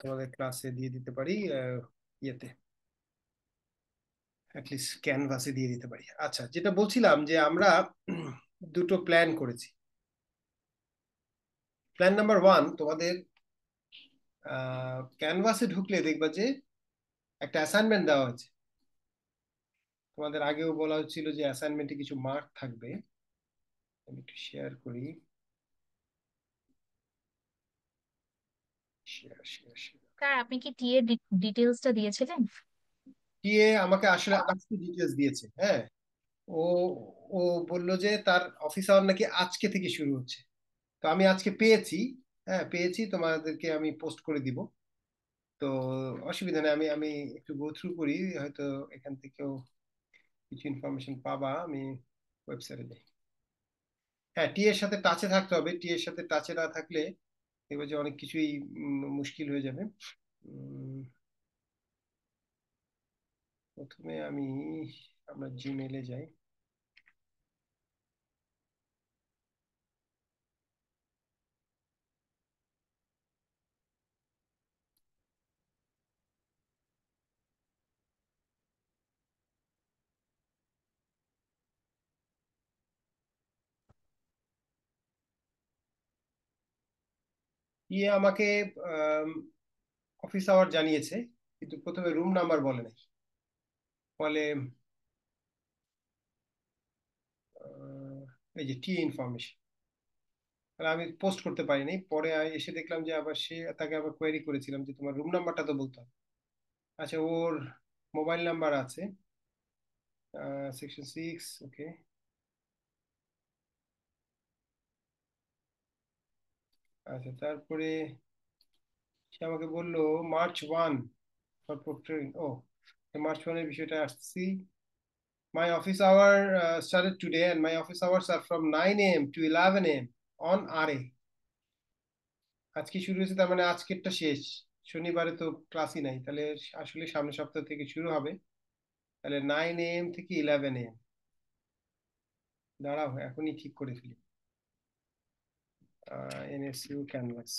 তোমাদের ক্লাসে দিয়ে দিতে পারি, ইয়েতে অ্যাটলিস্ট ক্যানভাসে দিয়ে দিতে পারি। আচ্ছা, যেটা বলছিলাম যে আমরা দুটো প্ল্যান করেছি। প্ল্যান নাম্বার ওয়ান, তোমাদের ক্যানভাসে ঢুকলে দেখবা যে একটা অ্যাসাইনমেন্ট দেওয়া হয়েছে। তোমাদের আগেও বলা হচ্ছিল যে অ্যাসাইনমেন্টে কিছু মার্ক থাকবে। আমি একটু শেয়ার করি। Share share share. স্যার, আপনি কি টি এর ডিটেলসটা দিয়েছিলেন? টিএ আমাকে আসলে আজকে ডিটেলস দিয়েছে। হ্যাঁ, ও ও বললো যে তার অফিস আওয়ার নাকি আজকে থেকে শুরু হচ্ছে। তো আমি আজকে পেয়েছি। হ্যাঁ, পেয়েছি, তোমাদেরকে আমি পোস্ট করে দিব। তো অসুবিধা নেই, আমি আমি একটু গো থ্রু করি, হয়তো এখান থেকেও কিছু ইনফরমেশন পাবা। আমি ওয়েবসাইটে যাই। হ্যাঁ, টি এর সাথে টাচে থাকতে হবে। টি এর সাথে টাচে না থাকলে দেখবে যে অনেক কিছুই মুশকিল হয়ে যাবে। উম, প্রথমে আমরা জিমেলে যাই। ইয়ে আমাকে অফিস আওয়ার জানিয়েছে, কিন্তু প্রথমে রুম নাম্বার বলে নাই। ফলে আহ, এই যে টি ইনফরমেশন, তাহলে আমি পোস্ট করতে পারিনি। পরে এসে দেখলাম যে আবার তাকে আবার কোয়েরি করেছিলাম যে তোমার রুম নাম্বারটা তো বলতে হবে। আচ্ছা, ওর মোবাইল নাম্বার আছে, সেকশন 6। ওকে। আচ্ছা, তারপরে সে আমাকে বললো মার্চ 1 ফর প্রক্টরিং। ও, মার্চ 1-এর বিষয়টা আসছি। My office hour started today and my office hours are from 9 AM to 11 AM on RA। আজকে শুরু হয়েছে, তার মানে আজকেরটা শেষ। শনিবারে তো ক্লাসই নাই, তাহলে আসলে সামনের সপ্তাহ থেকে শুরু হবে। তাহলে 9 AM থেকে 11 AM। দাঁড়াও, এখনই ঠিক করে ফেলি। NSU Canvas.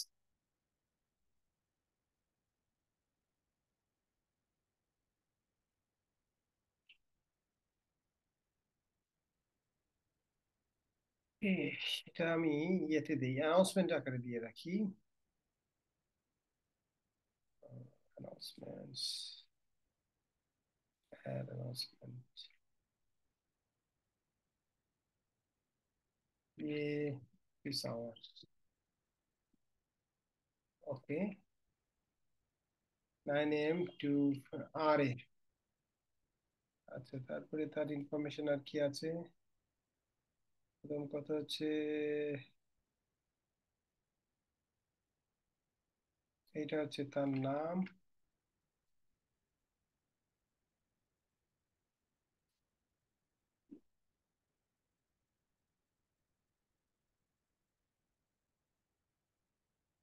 এটা আমি ইয়েতে দিই, অ্যানাউন্সমেন্ট আকারে দিয়ে রাখি। Announcements, announcement, office hours. Okay, 9 AM to RA। আচ্ছা, তারপরে তার ইনফরমেশন আর কি আছে? প্রথম কথা হচ্ছে এইটা হচ্ছে তার নাম।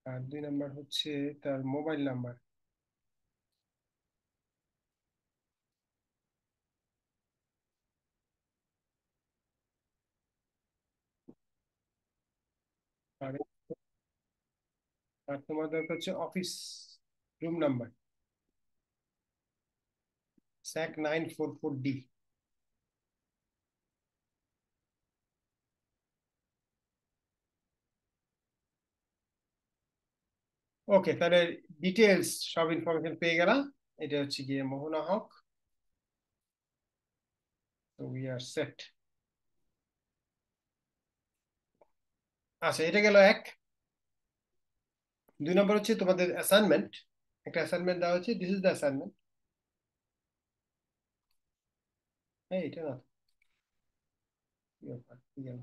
আর 2 নাম্বার হচ্ছে তার মোবাইল নাম্বার। আর আর তোমার দরকার হচ্ছে office room number, SAC 944D। ওকে, তাহলে ডিটেলস সব ইনফরমেশন পেয়ে গেলাম। এটা হচ্ছে গিয়ে মোহনা হক। তো উই আর সেট। আচ্ছা, এটা গেল এক। 2 নম্বর হচ্ছে তোমাদের অ্যাসাইনমেন্ট। একটা অ্যাসাইনমেন্ট দেওয়া হচ্ছে, দিস ইজ দ্য অ্যাসাইনমেন্ট। হ্যাঁ, এটা না তো, কি ব্যাপার, কি গেল?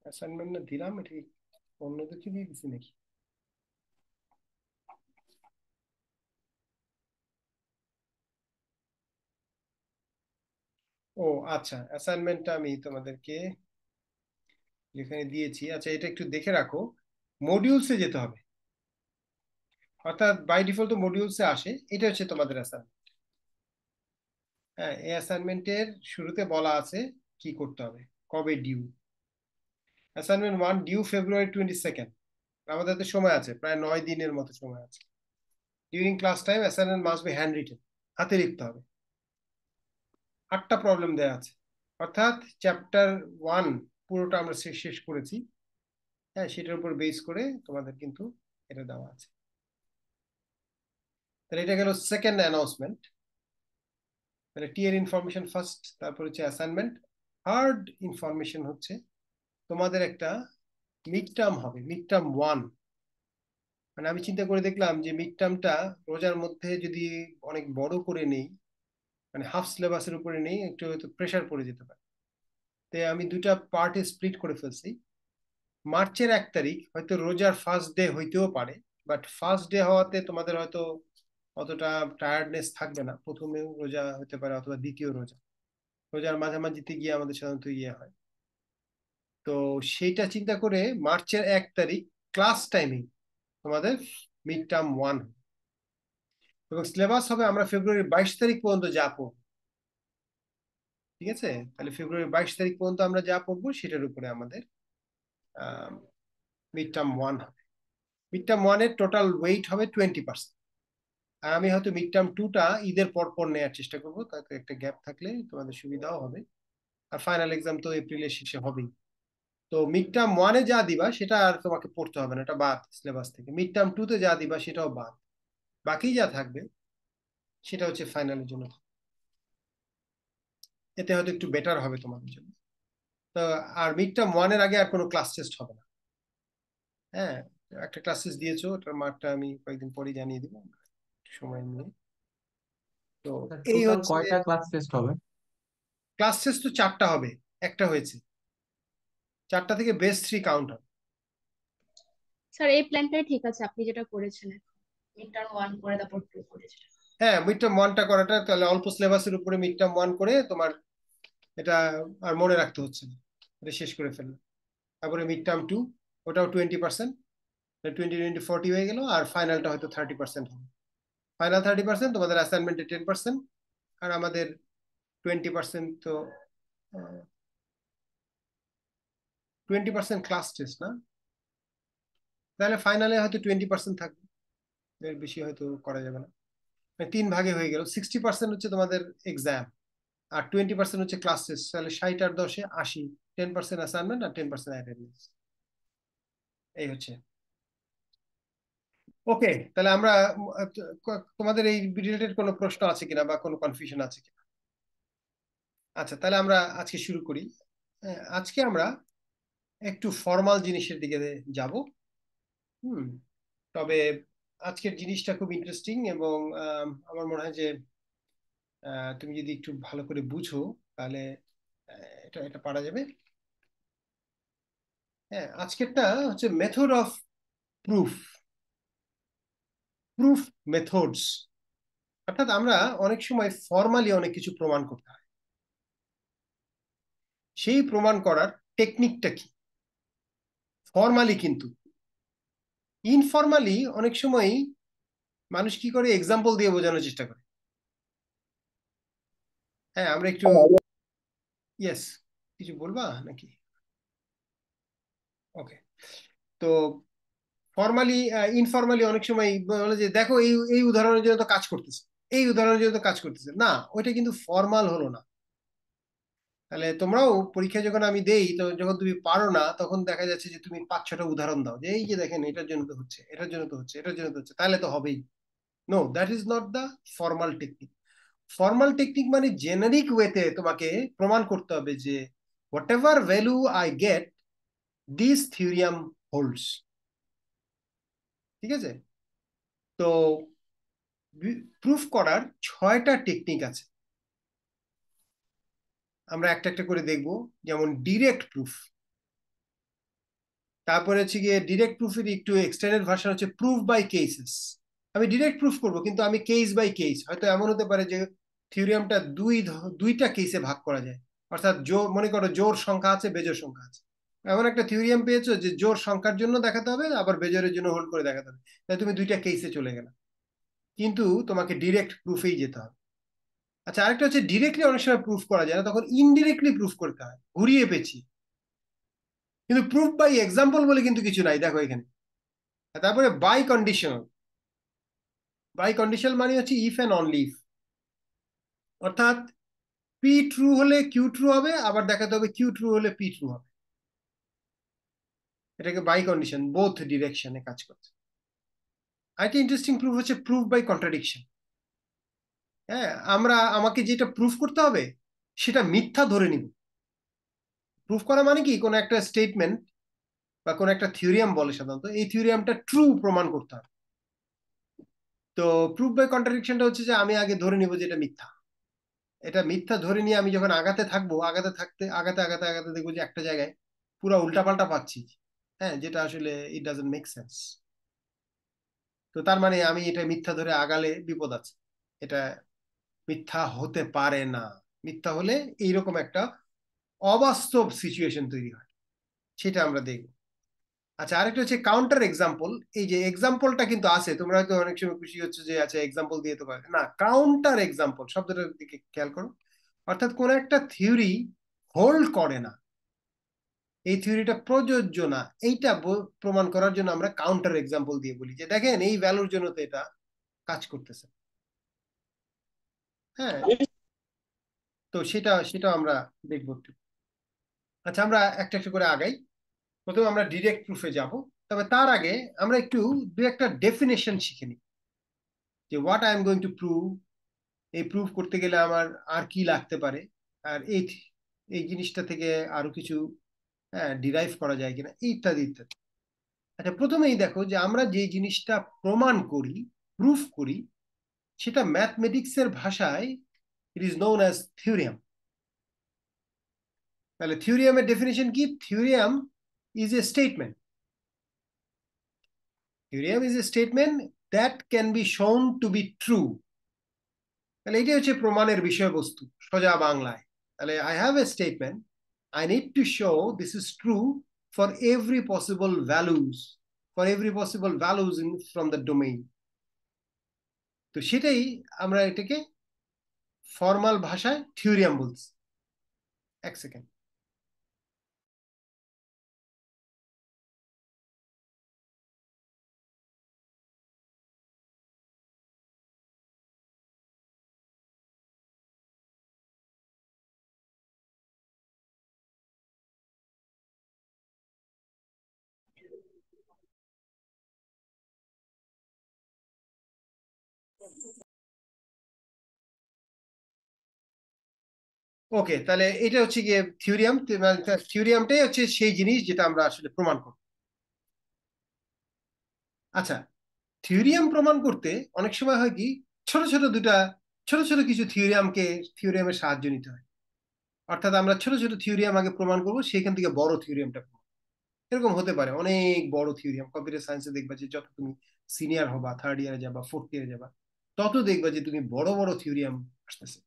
অ্যাসাইনমেন্ট না দিলাম, এটা কি অন্য কিছু দিয়ে দিছি নাকি? ও আচ্ছা, অ্যাসাইনমেন্টটা আমি তোমাদেরকে যেখানে দিয়েছি, আচ্ছা এটা একটু দেখে রাখো। মডিউলসে যেতে হবে, অর্থাৎ বাই ডিফল্ট তো মডিউলসে আসে। এটা হচ্ছে তোমাদের অ্যাসাইনমেন্ট। হ্যাঁ, এই অ্যাসাইনমেন্টের শুরুতে বলা আছে কি করতে হবে, কবে ডিউ। Assignment 1 due February 22। আমাদের তো সময় আছে, প্রায় 9 দিনের মতো সময় আছে। During class time assignment must be hanged written, হাতে লিখতে হবে। 8টা প্রবলেম দেওয়া আছে, অর্থাৎ চ্যাপ্টার 1 পুরোটা আমরা শেষ করেছি। হ্যাঁ, সেটার উপর বেস করে তোমাদের কিন্তু এটা দেওয়া আছে। তাহলে এটা গেল সেকেন্ড অ্যানাউন্সমেন্ট। তাহলে টি এর ইনফরমেশন ফার্স্ট, তারপর হচ্ছে অ্যাসাইনমেন্ট। থার্ড ইনফরমেশন হচ্ছে তোমাদের একটা মিড টার্ম হবে, মিড টার্ম 1। মানে আমি চিন্তা করে দেখলাম যে মিড টার্মটা রোজার মধ্যে যদি অনেক বড় করে নেই, মানে হাফ সিলেবাসের উপরে নেই, একটু হয়তো প্রেশার পড়ে যেতে পারে। তাই আমি দুটা পার্টে স্প্লিট করে ফেলছি। মার্চের 1 তারিখ হয়তো রোজার ফার্স্ট ডে হইতেও পারে, বাট ফার্স্ট ডে হওয়াতে তোমাদের হয়তো অতটা টায়ার্ডনেস থাকবে না। প্রথমে রোজা হতে পারে অথবা দ্বিতীয় রোজা, রোজার মাঝামাঝিতে গিয়ে আমাদের সাধারণত ইয়ে হয়। তো সেইটা চিন্তা করে মার্চের 1 তারিখ ক্লাস টাইমিং তোমাদের মিড টার্ম 1, এবং সিলেবাস হবে আমরা February 22 তারিখ পর্যন্ত যা পড়বো। ঠিক আছে, তাহলে February 22 তারিখ পর্যন্ত আমরা যা পড়বো সেটার উপরে আমাদের মিড টার্ম 1 হবে। মিড টার্ম 1-এর টোটাল ওয়েট হবে 20%। আর আমি হয়তো মিড টার্ম 2টা ঈদের পর পর নেওয়ার চেষ্টা করবো, তাতে একটা গ্যাপ থাকলে তোমাদের সুবিধাও হবে। আর ফাইনাল এক্সাম তো এপ্রিলের শেষে হবেই। তো মিড টার্ম 1-এ যা দিবা সেটা আর তোমাকে পড়তে হবে না, এটা বাদ সিলেবাস থেকে। মিড টার্ম 2-তে যা দিবা সেটাও বাদ, বাকি যা থাকবে সেটা হচ্ছে ফাইনালের জন্য। এতে হয়তো একটু বেটার হবে তোমাদের জন্য। তো আর মিড টার্ম 1-এর আগে আর কোনো ক্লাস টেস্ট হবে না। হ্যাঁ, একটা ক্লাস টেস্ট দিয়েছো, ওটার মার্কটা আমি কয়েকদিন পরে জানিয়ে দিব সময় নিয়ে। তো এই টোটাল হচ্ছে কয়টা ক্লাস টেস্ট হবে? ক্লাস টেস্ট তো 4টা হবে, একটা হয়েছে। 4টা থেকে বেস্ট 3 কাউন্ট হবে। স্যার এই প্ল্যানটাই ঠিক আছে, আপনি যেটা করেছেন এখন মিড টার্ম 1 করে তারপর 2 করেছেন। হ্যাঁ, মিড টার্ম 1টা করাটা তাহলে অল্প সিলেবাসের উপরে মিড টার্ম 1 করে তোমার এটা আর মনে রাখতে হচ্ছে না, এটা শেষ করে ফেললে। তারপরে মিড টার্ম 2, ওটাও 20%, 20-20-40 হয়ে গেল। আর ফাইনালটা হয়তো 30% হবে। ফাইনাল 30%, তোমাদের অ্যাসাইনমেন্টে 10%, আর আমাদের 20%। তো 20% ক্লাস টেস্ট না, তাহলে ফাইনালে হয়তো 20% থাকবে, এর বেশি হয়তো করা যাবে না। 3 ভাগে হয়ে গেল, 60% হচ্ছে তোমাদের এক্সাম, আর 20% হচ্ছে ক্লাস টেস্ট। তাহলে 60 আর 10-এ 80, 10% অ্যাসাইনমেন্ট আর 10% অ্যাটেন্ডেন্স। এই হচ্ছে। ওকে, তাহলে আমরা তোমাদের এই রিলেটেড কোনো প্রশ্ন আছে কিনা বা কোনো কনফিউশন আছে কিনা? আচ্ছা, তাহলে আমরা আজকে শুরু করি। আজকে আমরা একটু ফর্মাল জিনিসের দিকে যাব। হুম, তবে আজকের জিনিসটা খুব ইন্টারেস্টিং, এবং আমার মনে হয় যে তুমি যদি একটু ভালো করে বুঝো তাহলে এটা এটা পারা যাবে। হ্যাঁ, আজকেরটা হচ্ছে method of proof, proof methods. অর্থাৎ আমরা অনেক সময় ফর্মালি অনেক কিছু প্রমাণ করতে হয়, সেই প্রমাণ করার টেকনিকটা কি। ফর্মালি, কিন্তু ইনফর্মালি অনেক সময় মানুষ কি করে, এক্সাম্পল দিয়ে বোঝানোর চেষ্টা করে। হ্যাঁ, আমরা একটু, ইয়েস, কিছু বলবা নাকি? ওকে। তো ফর্মালি, ইনফর্মালি অনেক সময় বলে যে দেখো এই এই উদাহরণের জন্য তো কাজ করতেছে, এই উদাহরণের জন্য তো কাজ করতেছে না, ওইটা কিন্তু ফর্মাল হলো না। তাহলে তোমরাও পরীক্ষায় যখন আমি দেই, তো যখন তুমি পারো না তখন দেখা যাচ্ছে যে তুমি 5-6টা উদাহরণ দাও, যে এই যে দেখেন এটার জন্য তো হচ্ছে, এটার জন্য তো হচ্ছে, এটার জন্য তো হচ্ছে, তাহলে তো হবেই। No, that is not the formal technique. Formal technique মানে জেনারিক ওয়েতে তোমাকে প্রমাণ করতে হবে যে whatever value I get, this theorem holds. ঠিক আছে, তো প্রুফ করার 6টা টেকনিক আছে, আমরা একটা একটা করে দেখব। যেমন ডিরেক্ট প্রুফ, তারপরে হচ্ছে গিয়ে ডিরেক্ট প্রুফের একটু এক্সটেন্ডেড ভার্সন হচ্ছে প্রুফ বাই কেসেস। আমি ডিরেক্ট প্রুফ করব, কিন্তু আমি কেস বাই কেস, হয়তো এমন হতে পারে যে থিওরিয়ামটা দুইটা কেসে ভাগ করা যায়। অর্থাৎ জোর, মনে করো জোর সংখ্যা আছে, বেজোর সংখ্যা আছে, এমন একটা থিওরিয়াম পেয়েছো যে জোর সংখ্যার জন্য দেখাতে হবে, আবার বেজোরের জন্য হোল্ড করে দেখাতে হবে, তাই তুমি দুইটা কেসে চলে গেলে, কিন্তু তোমাকে ডিরেক্ট প্রুফেই যেতে হবে। আচ্ছা, আরেকটা হচ্ছে ডিরেক্টলি অনেক সময় প্রুফ করা যায় না, তখন ইনডিরেক্টলি প্রুফ করতে হয়, ঘুরিয়ে পেঁচি। কিন্তু প্রুফ বাই এক্সাম্পল বলে কিন্তু কিছু নাই, দেখো এখানে। তারপরে বাই কন্ডিশনাল। বাই কন্ডিশনাল মানে হচ্ছে ইফ অ্যান্ড অনলি ইফ, অর্থাৎ পি ট্রু হলে কিউ ট্রু হবে, আবার দেখাতে হবে কিউ ট্রু হলে পি ট্রু হবে। এটাকে বাই কন্ডিশন, বোথ ডিরেকশনে কাজ করছে। আরেকটা ইন্টারেস্টিং প্রুফ হচ্ছে প্রুফ বাই কন্ট্রাডিকশন। হ্যাঁ, আমাকে যেটা প্রুফ করতে হবে সেটা মিথ্যা ধরে নিব। প্রুফ করা মানে কি, কোন একটা স্টেটমেন্ট বা কোন একটা থিওরিয়াম বলে সাধারণত, এই থিওরিয়ামটা ট্রু প্রমাণ করতে হবে। তো প্রুফ বাই কন্ট্রাডিকশনটা হচ্ছে যে আমি আগে ধরে নিব যে এটা মিথ্যা। এটা মিথ্যা ধরে নিয়ে আমি যখন আগাতে থাকবো, আগাতে দেখবো যে একটা জায়গায় পুরো উল্টাপাল্টা পাচ্ছি। হ্যাঁ, যেটা আসলে ইট ডাজন্ট মেক সেন্স। তো তার মানে আমি এটা মিথ্যা ধরে আগালে বিপদ আছে। এটা মিথ্যা হতে পারে না। মিথ্যা হলে এইরকম একটা অবাস্তব সিচুয়েশন তৈরি হয়, সেটা আমরা দেখব। আচ্ছা, আরেকটা হচ্ছে কাউন্টার এক্সাম্পল। এই যে এক্সাম্পলটা কিন্তু আছে, তোমরা হয়তো অনেক সময় খুশি হচ্ছে যে আচ্ছা এক্সাম্পল দিয়ে তো পারে না, কাউন্টার এক্সাম্পল শব্দটার দিকে খেয়াল করো। অর্থাৎ কোন একটা থিওরি হোল্ড করে না, এই থিওরিটা প্রযোজ্য না, এইটা প্রমাণ করার জন্য আমরা কাউন্টার এক্সাম্পল দিয়ে বলি যে দেখেন এই ভ্যালুর জন্য তো এটা কাজ করতেছে। হ্যাঁ, তো সেটা সেটা আমরা দেখবো একটু। আচ্ছা, আমরা একটা একটা করে আগাই। প্রথমে আমরা ডিরেক্ট প্রুফে যাব, তবে তার আগে আমরা একটু দু একটা ডেফিনেশন শিখে নিই যে what I am going to prove. এই প্রুভ করতে গেলে আমার আর কি লাগতে পারে, আর এই এই জিনিসটা থেকে আরো কিছু ডিরাইভ করা যায় কিনা, ইত্যাদি ইত্যাদি। আচ্ছা, প্রথমেই দেখো যে আমরা যে জিনিসটা প্রমাণ করি, প্রুফ করি, সেটা ম্যাথমেটিক্সের ভাষায় it is known as theorem. তাহলে থিওরিয়ামের ডেফিনেশন কি? Theorem is a statement. Theorem is a statement that can be শোন টু বি ট্রু। তাহলে এটাই হচ্ছে প্রমাণের বিষয়বস্তু সোজা বাংলায়। তাহলে I have a statement, I need to show this is true for every possible values, for every possible values in from the domain. তো সেটাই আমরা এটাকে ফর্মাল ভাষায় থিওরিয়াম বলছি। এক সেকেন্ড। ওকে, তাহলে এটা হচ্ছে গিয়ে থিওরিয়াম। থিওরিয়ামটাই হচ্ছে সেই জিনিস যেটা আমরা আসলে প্রমাণ করব। আচ্ছা, থিওরিয়াম প্রমাণ করতে অনেক সময় হয় কি, ছোট ছোট দুটা ছোট ছোট কিছু থিওরিয়ামের সাহায্য নিতে হয়। অর্থাৎ আমরা ছোট ছোট থিওরিয়াম আগে প্রমাণ করবো, সেখান থেকে বড় থিওরিয়ামটা। এরকম হতে পারে অনেক বড় থিওরিয়াম। কম্পিউটার সায়েন্সে দেখবা যে যত তুমি সিনিয়র হবা, থার্ড ইয়ারে যাবা, ফোর্থ ইয়ারে যাবা, তত দেখবা যে তুমি বড় বড় থিওরিয়াম আসতেছে।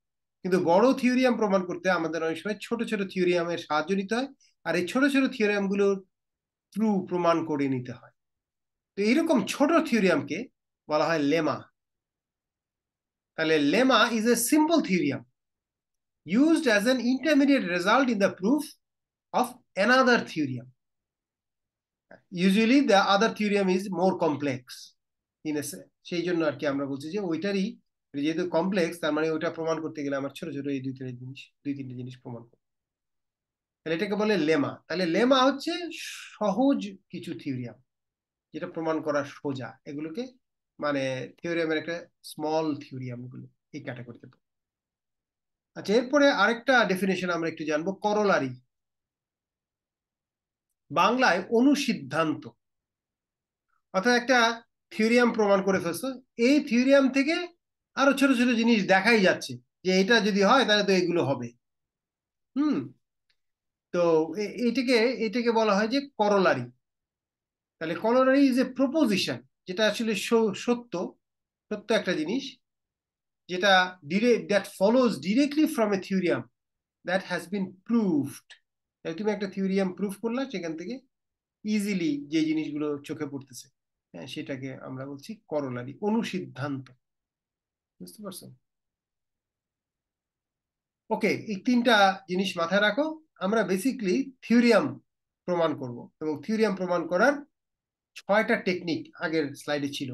কিন্তু বড় থিওরিয়াম প্রমাণ করতে আমাদের অনেক সময় ছোট ছোট থিওরিয়ামের সাহায্য নিতে হয়, আর এই ছোট ছোট থিওরিয়াম গুলোর ট্রু প্রমাণ করে নিতে হয়। তো এইরকম ছোট থিওরিয়ামকে বলা হয় লেমা। তাহলে lemma is a simple theorem used as an intermediate result in the proof of another theorem. Usually the other theorem is more complex in a sense. সেই জন্য আর কি আমরা বলছি যে ওইটারই, যেহেতু কমপ্লেক্স, তার মানে ওইটা প্রমাণ করতে গেলে আমার ছোট ছোট এই দুই তিনটে জিনিস প্রমাণ করতে। তাহলে এটাকে বলে লেমা। তাহলে লেমা হচ্ছে সহজ কিছু থিওরিয়াম যেটা প্রমাণ করা সোজা, এগুলোকে মানে থিওরিয়ামের একটা স্মল থিওরিয়াম গুলো এই ক্যাটাগরিতে। আচ্ছা, এরপরে আরেকটা ডেফিনেশন আমরা একটু জানবো, করোলারি। বাংলায় অনুসিদ্ধান্ত। অর্থাৎ একটা থিওরিয়াম প্রমাণ করে ফেলছো, এই থিওরিয়াম থেকে আরো ছোট ছোট জিনিস দেখাই যাচ্ছে যে এটা যদি হয় তাহলে তো এগুলো হবে। হুম। তো এটাকে এটাকে বলা হয় যে করোলারি। তাহলে করোলারি ইজ এ প্রপোজিশন, যেটা আসলে সত্য, সত্য একটা জিনিস যেটা that follows directly from a theorem that has been proved. তুমি একটা থিওরিয়াম প্রুভ করলা, সেখান থেকে ইজিলি যে জিনিসগুলো চোখে পড়তেছে, হ্যাঁ, সেটাকে আমরা বলছি করোলারি, অনুসিদ্ধান্ত। বুঝতে পারছো? ওকে, এই তিনটা জিনিস মাথায় রাখো। আমরা বেসিকলি থিওরিয়াম প্রমাণ করব, এবং থিওরিয়াম প্রমাণ করার 6টা টেকনিক আগের স্লাইডে ছিল।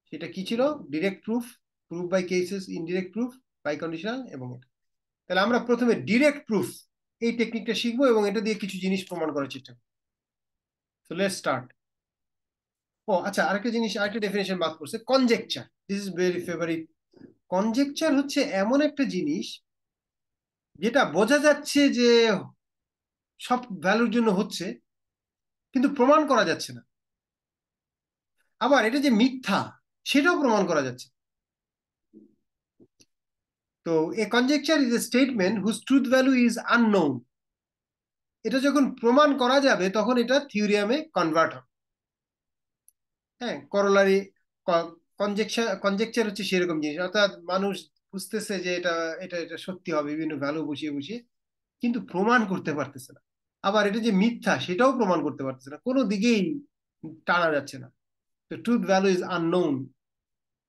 সেটা কি ছিল? Direct proof, proof by cases, indirect proof, by conditional, এবং এটা। তাহলে আমরা প্রথমে ডিরেক্ট প্রুফ এই টেকনিকটা শিখবো এবং এটা দিয়ে কিছু জিনিস প্রমাণ করার চেষ্টা করবো। So let's start. ও আচ্ছা, আরেকটা জিনিস, আরেকটা ডেফিনেশন বাদ করছে, conjecture. This is very favourite. Conjecture হচ্ছে এমন একটা জিনিস যেটা বোঝা যাচ্ছে যে সব ভ্যালুর জন্য হচ্ছে, কিন্তু প্রমাণ করা যাচ্ছে না। আবার এটা যে মিথ্যা, সেটাও প্রমাণ করা যাচ্ছে। তো a conjecture is a statement whose truth value is unknown. এটা যখন প্রমাণ করা যাবে তখন এটা থিওরিয়ামে কনভার্ট হবে। হ্যাঁ, করোলারি কনজেকচার, কনজেকচার হচ্ছে সেরকম জিনিস, অর্থাৎ মানুষ বুঝতেছে যে এটা এটা এটা সত্যি হবে বিভিন্ন ভ্যালু বসিয়ে বসিয়ে, কিন্তু প্রমাণ করতে পারতেছে না। আবার এটা যে মিথ্যা সেটাও প্রমাণ করতে পারতেছে না, কোনো দিকেই টানা যাচ্ছে না। তো ট্রুথ ভ্যালু ইজ আননোন।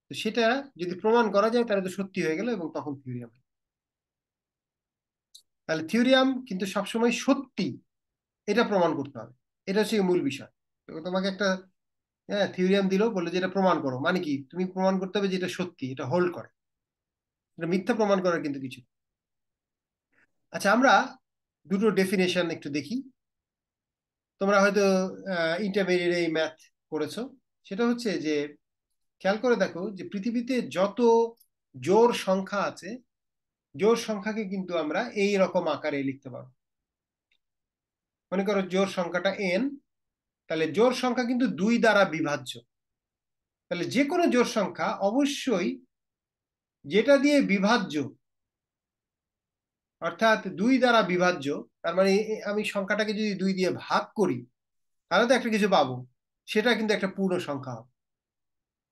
তো সেটা যদি প্রমাণ করা যায় তাহলে তো সত্যি হয়ে গেল, এবং তখন থিওরিয়াম। তাহলে থিওরিয়াম কিন্তু সবসময় সত্যি, এটা প্রমাণ করতে হবে। এটা হচ্ছে মূল বিষয়। তো তোমাকে একটা, হ্যাঁ, থিওরিয়াম দিলো, বললো যে এটা প্রমাণ করো, মানে কি? তুমি প্রমাণ করতে হবে যে এটা সত্যি, এটা হোল্ড করে। এটা মিথ্যা প্রমাণ করার কিন্তু কিছু না। আচ্ছা, আমরা দুটো ডেফিনেশন একটু দেখি। তোমরা হয়তো ইন্টারমিডিয়েট এই ম্যাথ করেছো। সেটা হচ্ছে যে, খেয়াল করে দেখো যে পৃথিবীতে যত জোড় সংখ্যা আছে, জোড় সংখ্যাকে কিন্তু আমরা এই রকম আকারে লিখতে পারবো। মনে করো জোড় সংখ্যাটা n, তাহলে জোড় সংখ্যা কিন্তু 2 দ্বারা বিভাজ্য। তাহলে যে কোনো জোড় সংখ্যা অবশ্যই যেটা দিয়ে বিভাজ্য, অর্থাৎ 2 দ্বারা বিভাজ্য, তার মানে আমি সংখ্যাটাকে যদি 2 দিয়ে ভাগ করি তাহলে তো একটা কিছু পাবো, সেটা কিন্তু একটা পূর্ণ সংখ্যা হবে।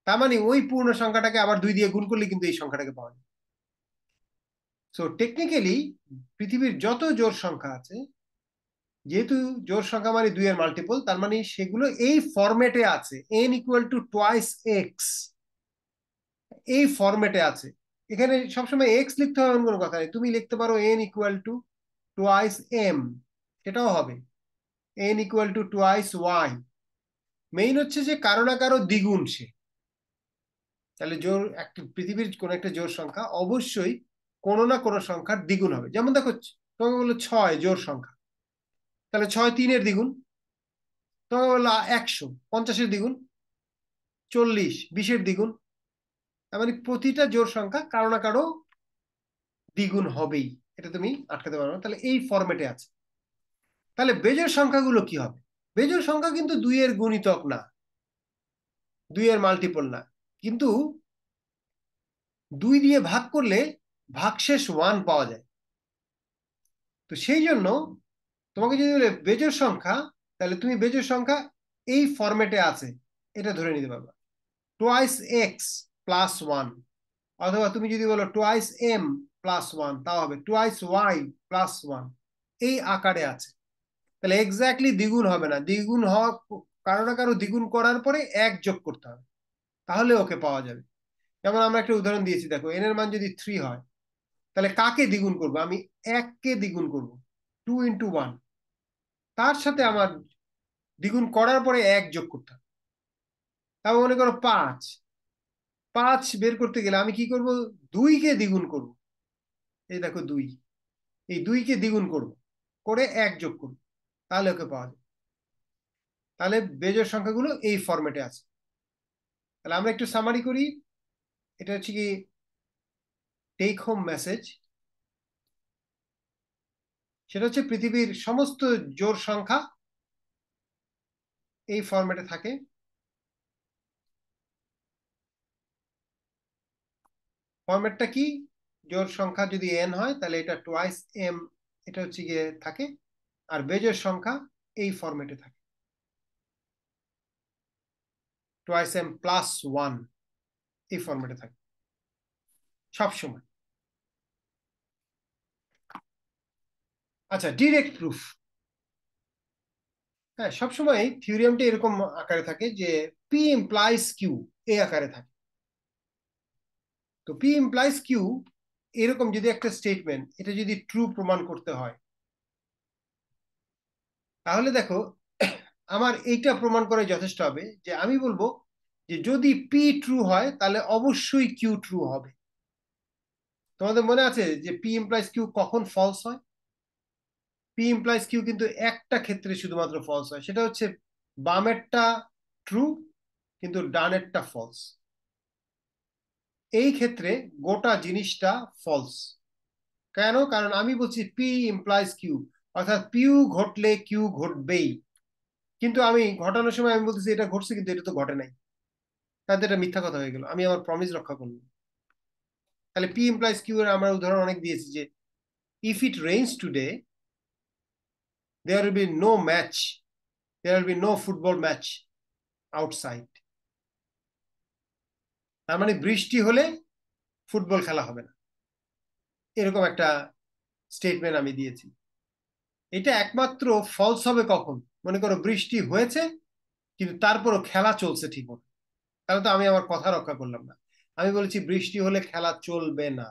তার মানে ওই পূর্ণ সংখ্যাটাকে আবার 2 দিয়ে গুণ করলে কিন্তু এই সংখ্যাটাকে পাওয়া যায়। সো টেকনিক্যালি পৃথিবীর যত জোড় সংখ্যা আছে, যেহেতু জোড় সংখ্যা মানে 2 এর মাল্টিপল, তার মানে সেগুলো এই ফরম্যাটে আছে, n equal to twice x, এই ফরম্যাটে আছে। এখানে সবসময় এক্স লিখতে হবে এমন কোনো কথা নেই, তুমি লিখতে পারো n equal to twice m, সেটাও হবে। n equal to twice y. Main হচ্ছে যে কারো না কারো দ্বিগুণ সে। তাহলে জোর একটা পৃথিবীর কোন একটা জোড় সংখ্যা অবশ্যই কোনো না কোনো সংখ্যার দ্বিগুণ হবে। যেমন দেখো, তোমাকে বললো 6 জোড় সংখ্যা, তাহলে 6 3-এর দ্বিগুণ। তোমাকে বললো 100, 50-এর দ্বিগুণ, 40, 20-এর দ্বিগুণ। তার মানে প্রতিটা জোড় সংখ্যা কারো না কারো দ্বিগুণ হবেই, এটা তুমি আটকাতে পারো না। তাহলে এই ফরম্যাটে আছে। তাহলে বেজোড় সংখ্যাগুলো কি হবে? বেজোড় সংখ্যা কিন্তু 2 এর গুণিতক না, 2 এর মাল্টিপল না, কিন্তু 2 দিয়ে ভাগ করলে ভাগশেষ 1 পাওয়া যায়। তো সেই জন্য তোমাকে যদি বলে বেজোড় সংখ্যা, তাহলে তুমি বেজোড় সংখ্যা এই ফরম্যাটে আছে এটা ধরে নিতে পারবে, টোয়াইস এক্স প্লাস 1। অথবা তুমি যদি বলো টোয়াইস এম প্লাস 1, তাও হবে টোয়াইস ওয়াই প্লাস 1, এই আকারে আছে। তাহলে এক্স্যাক্টলি দ্বিগুণ হবে না, দ্বিগুণ হওয়া, কারো না কারো দ্বিগুণ করার পরে 1 যোগ করতে হবে, তাহলে ওকে পাওয়া যাবে। যেমন আমরা একটা উদাহরণ দিয়েছি, দেখো n এর মান যদি 3 হয়, তাহলে কাকে দ্বিগুণ করবো? আমি 1 কে দ্বিগুণ করব, 2 ইন্টু 1, তার সাথে আমার দ্বিগুণ করার পরে 1 যোগ করতে হবে। তারপর মনে করো 5, 5 বের করতে গেলে আমি কি করব? 2 কে দ্বিগুণ করব। এই দেখো 2, এই 2 কে দ্বিগুণ করব, করে 1 যোগ করব, তাহলে ওকে পাওয়া যাবে। তাহলে বেজোড় সংখ্যাগুলো এই ফরম্যাটে আছে। তাহলে আমরা একটু সামারি করি। এটা হচ্ছে কি টেক হোম মেসেজ। সেটা হচ্ছে পৃথিবীর সমস্ত জোড় সংখ্যা এই ফরম্যাটে থাকে। ফরম্যাটটা কি? জোড় সংখ্যা যদি n হয় তাহলে এটা টোয়াইস m, এটা হচ্ছে গিয়ে থাকে। আর বেজোড় সংখ্যা এই ফরম্যাটে থাকে, টোয়াইস m প্লাস 1, এই ফরম্যাটে থাকে সব সময়। আচ্ছা, ডিরেক্ট প্রুফ। হ্যাঁ, সবসময় থিওরিয়ামটা এরকম আকারে থাকে যে পি ইমপ্লাইজ কিউ, এই আকারে থাকে। তো পি ইমপ্লাইজ কিউ এরকম যদি একটা স্টেটমেন্ট এটা যদি ট্রু প্রমাণ করতে হয়, তাহলে দেখো আমার এইটা প্রমাণ করে যথেষ্ট হবে যে আমি বলবো যে যদি পি ট্রু হয় তাহলে অবশ্যই কিউ ট্রু হবে। তোমাদের মনে আছে যে পি ইমপ্লাইজ কিউ কখন ফলস হয়? পি ইমপ্লাইজ কিউ কিন্তু একটা ক্ষেত্রে শুধুমাত্র ফলস হয়, সেটা হচ্ছে বামেরটা ট্রু কিন্তু ডানেরটা ফলস। এই ক্ষেত্রে গোটা জিনিসটা ফলস। কেন? কারণ আমি বলছি পি ইমপ্লাইজ কিউ, অর্থাৎ পিউ ঘটলে কিউ ঘটবেই। কিন্তু আমি ঘটানোর সময় আমি বলতেছি এটা ঘটছে, কিন্তু এটা তো ঘটে নাই, তাহলে এটা মিথ্যা কথা হয়ে গেল, আমি আমার প্রমিস রক্ষা করলাম। তাহলে পি ইমপ্লাইজ কিউ এর আমরা উদাহরণ অনেক দিয়েছি যে if it rains today there will be no match, there will be no football match outside. তার মানে বৃষ্টি হলে ফুটবল খেলা হবে না, এরকম একটা স্টেটমেন্ট আমি দিয়েছি। এটা একমাত্র ফলস হবে কখন? মনে করো বৃষ্টি হয়েছে কিন্তু তারপরও খেলা চলছে ঠিক মতো, তাহলে তো আমি আমার কথা রক্ষা করলাম না। আমি বলেছি বৃষ্টি হলে খেলা চলবে না।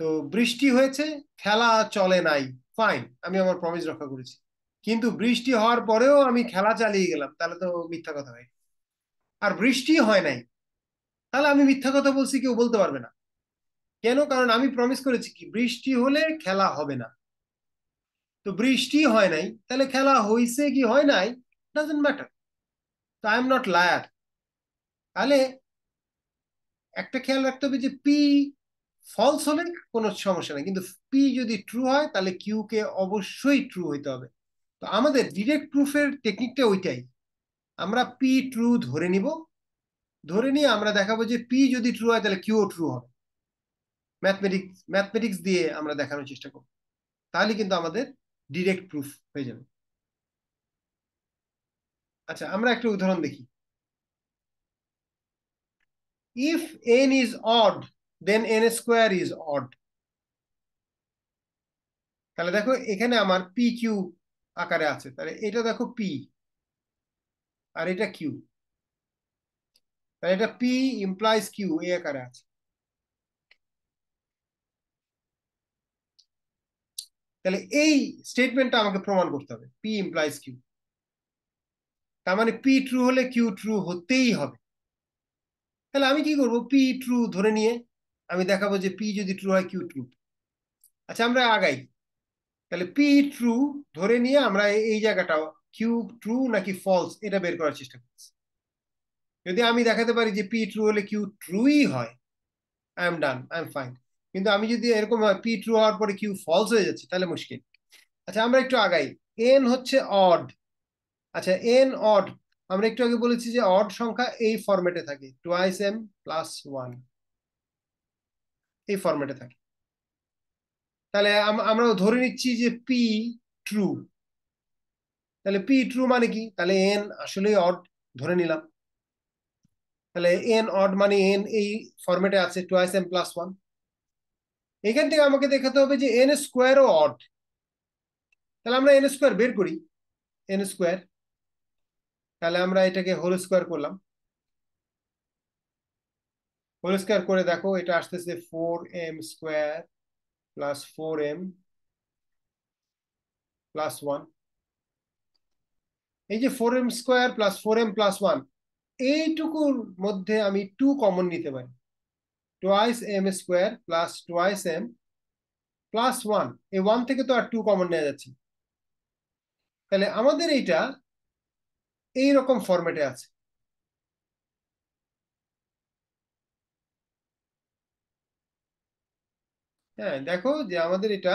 তো বৃষ্টি হয়েছে, খেলা চলে নাই, ফাইন, আমি আমার প্রমিস রক্ষা করেছি। কিন্তু বৃষ্টি হওয়ার পরেও আমি খেলা চালিয়ে গেলাম, তাহলে তো মিথ্যা কথা হয়। আর বৃষ্টি হয় নাই, তাহলে আমি মিথ্যা কথা বলছি কেউ বলতে পারবে না। কেন? কারণ আমি প্রমিস করেছি কি বৃষ্টি হলে খেলা হবে না। তো বৃষ্টি হয় নাই, তাহলে খেলা হইছে কি হয় নাই ডাজন্ট ম্যাটার। তো আই এম নট লায়ার। তাহলে একটা খেয়াল রাখতে হবে যে পি ফলস হলে কোনো সমস্যা নেই, কিন্তু পি যদি ট্রু হয় তাহলে কিউ কে অবশ্যই ট্রু হইতে হবে। তো আমাদের ডিরেক্ট প্রুফের টেকনিকটা ওইটাই, আমরা পি ট্রু ধরে নিব, ধরে নিয়ে আমরা দেখাবো যে পি যদি ট্রু হয় তাহলে কিউ ট্রু হবে। ম্যাথমেটিক্স দিয়ে আমরা দেখানোর চেষ্টা করব, তাহলে কিন্তু আমাদের ডিরেক্ট প্রুফ হয়ে যাবে। আচ্ছা, আমরা একটা উদাহরণ দেখি। If n is odd then n square is odd। তাহলে দেখো এখানে আমার পি কিউ আকারে আছে, তাহলে এটা দেখো পি আর এটা কিউ, তাহলে এটা পি ইমপ্লাইজ কিউ এই আকারে আছে। তাহলে এই স্টেটমেন্টটা আমাকে প্রমাণ করতে হবে পি ইমপ্লাইজ কিউ। তার মানে পি ট্রু হলে কিউ ট্রু হতেই হবে। তাহলে আমি কি করব? পি ট্রু ধরে নিয়ে আমি দেখাবো যে পি যদি ট্রু হয় কিউ ট্রু। আচ্ছা, আমরা আগাই। তাহলে পি ট্রু ধরে নিয়ে আমরা এই জায়গাটা কিউ ট্রু নাকি ফলস এটা বের করার চেষ্টা করছি। যদি আমি দেখাতে পারি যে পি ট্রু হলে কিউ ট্রুই হয়, I am done, I am fine. কিন্তু আমি যদি এরকম পি ট্রু হওয়ার পরে কিউ ফলস হয়ে যাচ্ছে তাহলে মুশকিল। আচ্ছা, আমরা একটু আগাই। এন হচ্ছে অড। আচ্ছা, এন অড, আমরা একটু আগে বলেছি যে অড সংখ্যা এই ফরম্যাটে থাকে, টুয়াইস এম প্লাস ওয়ান, এই ফরম্যাটে থাকে। তাহলে আমরা ধরে নিচ্ছি যে পি ট্রু। তাহলে পি ট্রু মানে কি? তাহলে এন আসলে অড ধরে নিলাম। তাহলে এন অড মানে এন এই ফরম্যাটে আছে, টুয়াইস এম প্লাস ওয়ান। এখান থেকে আমাকে দেখাতে হবে যে এন স্কোয়ারও অড। তাহলে আমরা এন স্কোয়ার বের করি। এন স্কোয়ার, তাহলে আমরা এটাকে হোল স্কোয়ার করলাম। হোল স্কোয়ার করে দেখো এটা আসতেছে 4m square plus 4m plus 1। এই যে 4m square plus 4m plus 1, এইটুকুর মধ্যে আমি 2 কমন নিতে পারি। Twice m square plus twice m plus 1, এই 1 থেকে তো আর 2 কমন নেওয়া যাচ্ছে। তাহলে আমাদের এইটা এইরকম ফরম্যাটে আছে। হ্যাঁ, দেখো যে আমাদের এটা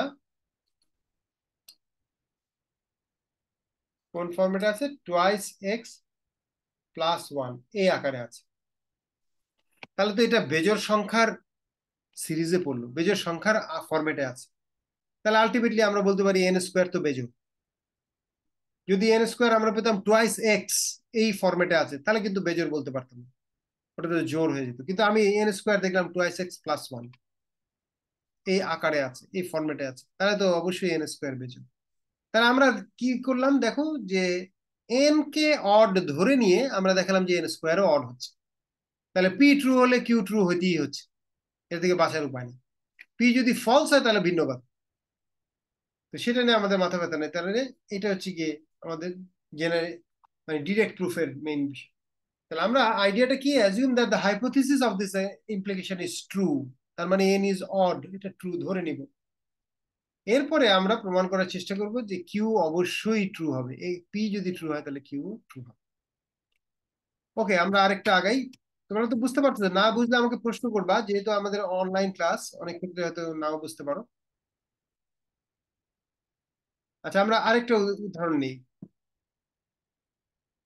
কোন ফরম্যাটে আছে, টোয়াইস এক্স প্লাস 1 এই আকারে আছে। তাহলে তো এটা বেজোড় সংখ্যার সিরিজে পড়লো, বেজোড় সংখ্যার ফরম্যাটে আছে। তাহলে আলটিমেটলি আমরা বলতে পারি এন স্কোয়ার তো বেজোড়। যদি এন স্কোয়ার আমরা পেতাম টোয়াইস এক্স এই ফরম্যাটে আছে, তাহলে কিন্তু বেজোড় বলতে পারতাম না, ওটা তো জোর হয়ে যেত। কিন্তু আমি এন স্কোয়ার দেখলাম টোয়াইস এক্স প্লাস 1 এই আকারে আছে, এই ফরম্যাটে আছে, তাহলে তো অবশ্যই এন স্কোয়ার বেজোড়। তাহলে আমরা কি করলাম দেখো যে এন কে অড ধরে নিয়ে আমরা দেখালাম যে এন স্কোয়ারও অড হচ্ছে। তাহলে পি ট্রু হলে কিউ ট্রু হইতেই হচ্ছে। এর থেকে বাঁচার উপায় নেই। পি যদি ফলস হয় তাহলে ভিন্ন কথা, তো সেটা নিয়ে আমাদের মাথা ব্যথা নেই। তাহলে এটা হচ্ছে গিয়ে আমাদের জেনারে মানে ডিরেক্ট প্রুফের মেইন বিষয়। তাহলে আমরা আইডিয়াটা কি, assume that the hypothesis of this implication is true, তার মানে এন ইজ অড, এটা ট্রু ধরে নিব। এরপরে আমরা প্রমাণ করার চেষ্টা করব যে কিউ অবশ্যই ট্রু হবে, এই পি যদি ট্রু হয় তাহলে কিউ ট্রু হবে। ওকে, আমরা আরেকটা আগাই। তোমরা তো বুঝতে পারছো, না বুঝলে আমাকে প্রশ্ন করবা, যেহেতু আমাদের অনলাইন ক্লাস, অনেক ক্ষেত্রে হয়তো নাও বুঝতে পারো। আচ্ছা, আমরা আরেকটা উদাহরণ নিই।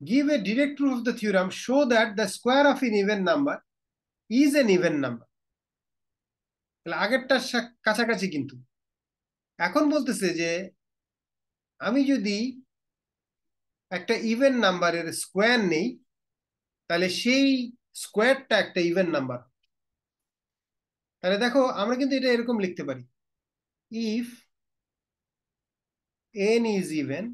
Give a direct proof of the theorem, show that the square of an even number is an even number. তাহলে আগেরটার কাছাকাছি, কিন্তু এখন বলতেছে যে আমি যদি একটা ইভেন নাম্বারের স্কোয়ার নেই, তাহলে সেই স্কোয়ারটা একটা ইভেন নাম্বার। তাহলে দেখো, আমরা কিন্তু এটা এরকম লিখতে পারি, if n is even,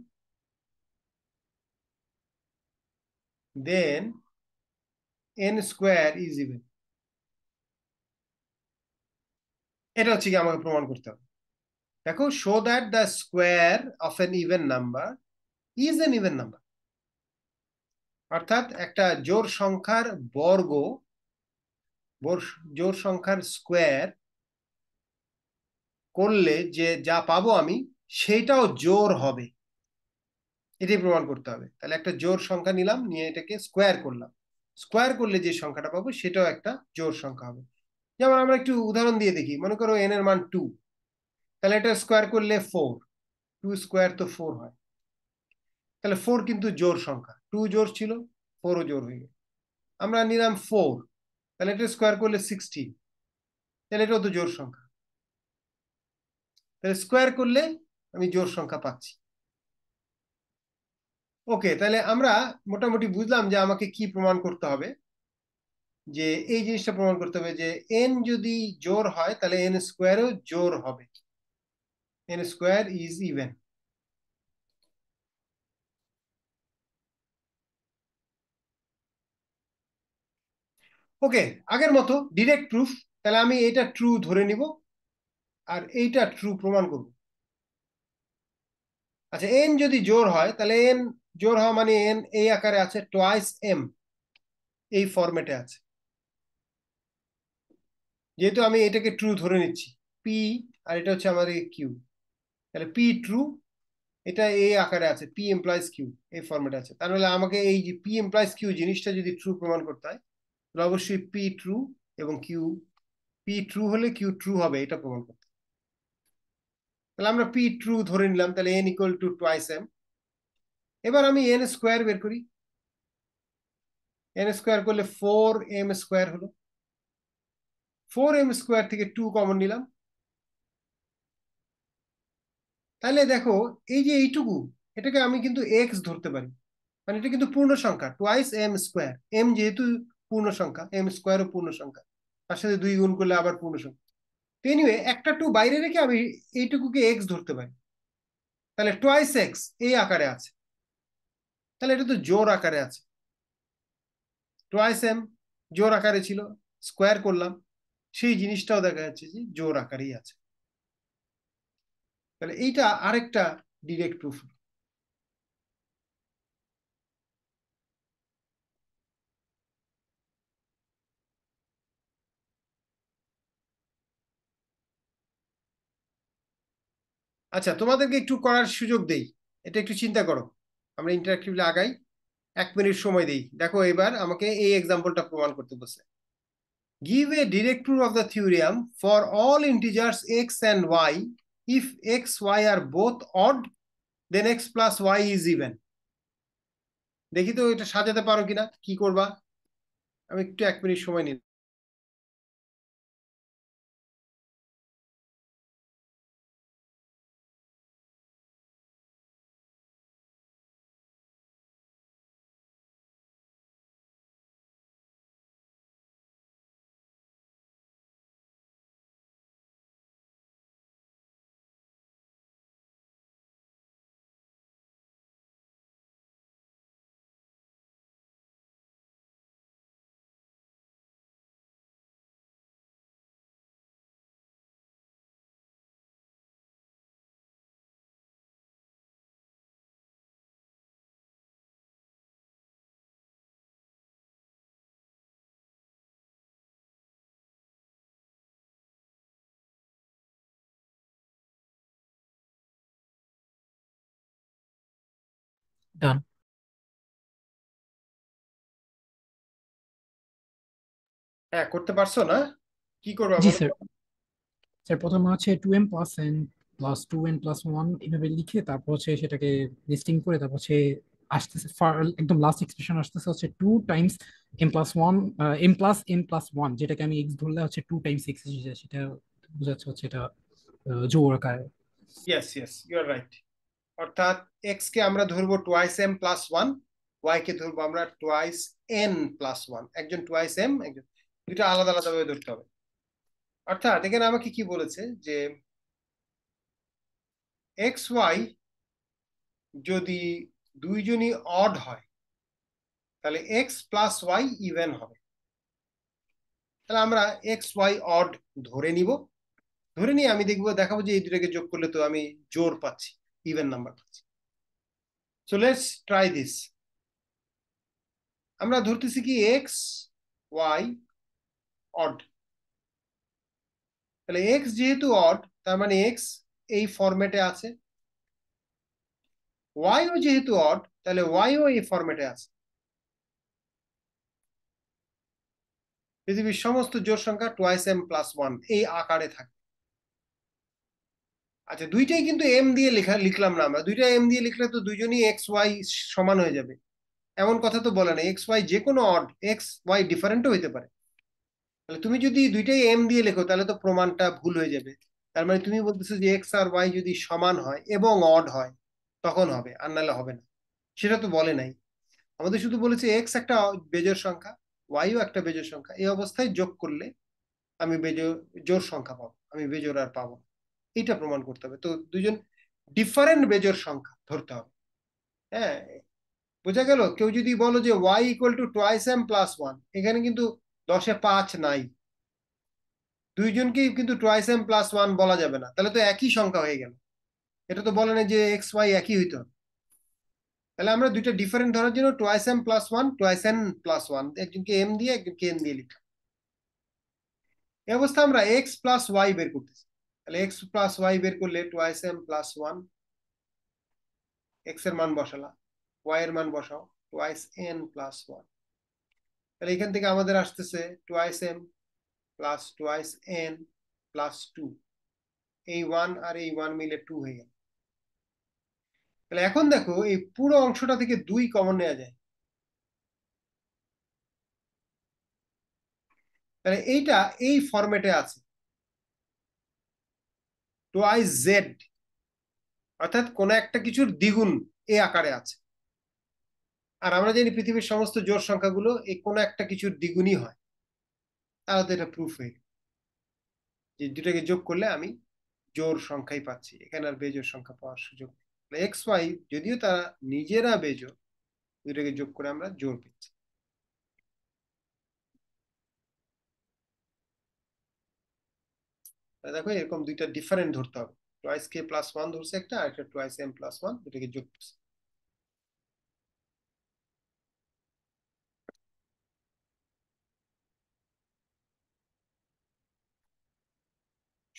then n square is even। এটা হচ্ছে কি আমাকে প্রমাণ করতে হবে। দেখো, show that the square of N even number is an even number, অর্থাৎ একটা জোড় সংখ্যার বর্গ, জোড় সংখ্যার স্কোয়ার করলে যে যা পাবো আমি, সেটাও জোড় হবে, এটাই প্রমাণ করতে হবে। তাহলে একটা জোড় সংখ্যা নিলাম, নিয়ে এটাকে স্কোয়ার করলাম, স্কোয়ার করলে যে সংখ্যাটা পাবো সেটাও একটা জোড় সংখ্যা হবে। যেমন আমরা একটু উদাহরণ দিয়ে দেখি, মনে করো এন এর মান 2, তাহলে এটা স্কোয়ার করলে 4, 2 স্কোয়ার তো 4 হয়, তাহলে 4 কিন্তু জোড় সংখ্যা, 2 জোড় ছিল, 4ও জোড় হয়ে গেল। আমরা নিলাম 4, তাহলে এটা স্কোয়ার করলে 16, তাহলে এটাও তো জোড় সংখ্যা, তাহলে স্কোয়ার করলে আমি জোড় সংখ্যা পাচ্ছি। ওকে, তাহলে আমরা মোটামুটি বুঝলাম যে আমাকে কি প্রমাণ করতে হবে, যে এই জিনিসটা প্রমাণ করতে হবে যে এন যদি জোড় হয় তাহলে এন স্কোয়ারও জোড় হবে, এন স্কোয়ার ইজ ইভেন। ওকে, আগের মতো ডিরেক্ট প্রুফ। তাহলে আমি এটা ট্রু ধরে নিব আর এইটা ট্রু প্রমাণ করব। আচ্ছা, এন যদি জোড় হয় তাহলে এন জোড় হওয়া মানে এন এই আকারে আছে, টোয়াইস এম, এই ফরম্যাটে আছে। যেহেতু আমি এটাকে ট্রু ধরে নিচ্ছি, পি আর এটা হচ্ছে আমাদের কিউ, তাহলে পি ট্রু, এটা এই আকারে আছে, পি এমপ্লয়েজ কিউ, এই ফরম্যাটে আছে। তাহলে আমাকে এই যে পি এমপ্লয়েজ কিউ জিনিসটা যদি ট্রু প্রমাণ করতে হয়, তাহলে অবশ্যই পি ট্রু এবং কিউ, পি ট্রু হলে কিউ ট্রু হবে, এটা প্রমাণ করতে হয়। তাহলে আমরা পি ট্রু ধরে নিলাম, তাহলে n equal to twice m. এবার আমি এন স্কোয়ার বের করি, এন স্কোয়ার করলে 4m স্কোয়ার হলো, 4m স্কোয়ার থেকে 2 কমন নিলাম, তাহলে দেখো এই যে এইটুকু, এটাকে আমি কিন্তু এক্স ধরতে পারি, মানে এটা কিন্তু পূর্ণ সংখ্যা, টোয়াইস এম স্কোয়ার, এম যেহেতু পূর্ণ সংখ্যা, এম স্কোয়ারও পূর্ণ সংখ্যা, তার সাথে 2 গুণ করলে আবার পূর্ণ সংখ্যা। তো এনিওয়ে, একটা 2 বাইরে রেখে আমি এইটুকুকে এক্স ধরতে পারি, তাহলে টোয়াইস এক্স এই আকারে আছে, তাহলে এটা তো জোড় আকারে আছে। টোয়াইস এম জোড় আকারে ছিল, স্কোয়ার করলাম, সেই জিনিসটাও দেখা যাচ্ছে যে জোড় আকারেই আছে। তাহলে এইটা আরেকটা ডিরেক্ট প্রুফ। আচ্ছা, তোমাদেরকে একটু করার সুযোগ দেই, এটা একটু চিন্তা করো, আমরা ইন্টারাক্টিভলি আগাই, 1 মিনিট সময় দেই। দেখো, এবার আমাকে এই এক্সাম্পলটা প্রমাণ করতে বসে। Give a direct proof of the theorem for all integers x and y. If x, y are both odd, then x plus y is even. দেখি তো এটা সাজাতে পারো কিনা, কি করবা। আমি একটু 1 মিনিট সময় নিই। ডান। হ্যাঁ, করতে পারছো না? কি করবা জি বলো স্যার। তো? স্যার প্রথমে হচ্ছে 2m plus n plus 2n plus 1 এভাবে লিখে তারপর হচ্ছে সেটাকে লিস্টিং করে তারপর হচ্ছে আসতেছে একদম লাস্ট এক্সপ্রেশন আসতেছে হচ্ছে 2 Times m plus 1 m plus n plus 1, যেটাকে আমি x ধরলে হচ্ছে 2 টাইমস x এসে যায়, সেটা বোঝাচ্ছে হচ্ছে এটা জোড় আকারে। Yes yes, you are right. অর্থাৎ এক্স কে আমরা ধরবো twice M plus one, Y কে ধরবো আমরা টুয়াইস এন প্লাস ওয়ান। একজন টুয়াইস এম, একজন, দুটো আলাদা আলাদা ভাবে ধরতে হবে। অর্থাৎ এখানে আমাকে কি বলেছে যে এক্স ওয়াই যদি দুইজনই অড হয় তাহলে এক্স প্লাস ওয়াই ইভেন হবে। তাহলে আমরা এক্স ওয়াই অড ধরে নিব, ধরে নিয়ে আমি দেখবো, দেখাবো যে এই দুটাকে যোগ করলে তো আমি জোড় পাচ্ছি, ইভেন নাম্বার পাচ্ছি। So let's try this. আমরা ধরতেছি কি এক্স ওয়াই অড, তাহলে এক্স যেহেতু অড তার মানে এক্স এই ফরম্যাটে আছে, ওয়াইও যেহেতু অড তাহলে ওয়াইও এই ফরম্যাটে আছে। পৃথিবীর সমস্ত জোড় সংখ্যা টুয়াইস এম প্লাস ওয়ান এই আকারে থাকে। আচ্ছা, দুইটাই কিন্তু এম দিয়ে লিখলাম না আমরা, দুইটা এম দিয়ে লিখলে তো দুইজনই এক্স ওয়াই সমান হয়ে যাবে, এমন কথা তো বলে না। এক্স ওয়াই যে কোনো অড, এক্স ওয়াই ডিফারেন্টও হইতে পারে। তাহলে তুমি যদি দুইটাই এম দিয়ে লেখো তাহলে তো প্রমাণটা ভুল হয়ে যাবে। তার মানে তুমি বলতেছো যে এক্স আর ওয়াই যদি সমান হয় এবং অড হয় তখন হবে, আর নাহলে হবে না। সেটা তো বলে নাই, আমাদের শুধু বলেছে এক্স একটা বেজোড় সংখ্যা, ওয়াইও একটা বেজোড় সংখ্যা, এই অবস্থায় যোগ করলে আমি জোড় সংখ্যা পাবো, আমি বেজোড় আর পাবো না। এটা প্রমাণ করতে হবে। তো দুজন ডিফারেন্ট বেজোড় সংখ্যা ধরতে হবে। হ্যাঁ, বোঝা গেল? কেউ যদি বলো যে y equal to twice M plus one, এখানে কিন্তু 10-এ 5 নাই, দুইজনকেই কিন্তু টুয়াইস এম প্লাস ওয়ান বলা যাবে না, তাহলে তো একই সংখ্যা হয়ে গেল। এটা তো বলে না যে এক্স ওয়াই একই হইতে হবে। তাহলে আমরা দুইটা ডিফারেন্ট ধরার জন্য twice M plus one, twice N plus one, একজনকে এম দিয়ে একজনকে এন দিয়ে লিখলাম। এই অবস্থা আমরা এক্স প্লাস ওয়াই বের করতেছি। তাহলে এক্স প্লাস ওয়াই বের করলে twice M plus one, x এর মান বসালাম, ওয়াই এর মান বসাও, টুয়াইস এন প্লাস ওয়ান। তাহলে এখান থেকে আমাদের আসতেছে twice M plus twice N plus two, এই ওয়ান আর এই ওয়ান মিলে টু হয়ে গেল। তাহলে এখন দেখো এই পুরো অংশটা থেকে 2 কমন নেওয়া যায়। তাহলে এইটা এই ফরম্যাটে আছে, টুয়াইস জেড, অর্থাৎ কোন একটা কিছুর দ্বিগুণ এই আকারে আছে। আর আমরা জানি পৃথিবীর সমস্ত জোড় সংখ্যাগুলো এই কোন একটা কিছুর দ্বিগুণই হয়। তাহলে তো এটা প্রুফ হয়ে গেল যে দুটাকে যোগ করলে আমি জোড় সংখ্যাই পাচ্ছি, এখানে আর বেজোড় সংখ্যা পাওয়ার সুযোগ নেই। এক্স ওয়াই যদিও তারা নিজেরা বেজোড়, দুটাকে যোগ করে আমরা জোড় পেয়েছি। দেখো এরকম দুইটা ডিফারেন্ট ধরতে হবে, টুয়াইস কে প্লাস ওয়ান ধরছে একটা, আর একটা টুয়াইস এম প্লাস ওয়ান, দুটাকে যোগ করছে।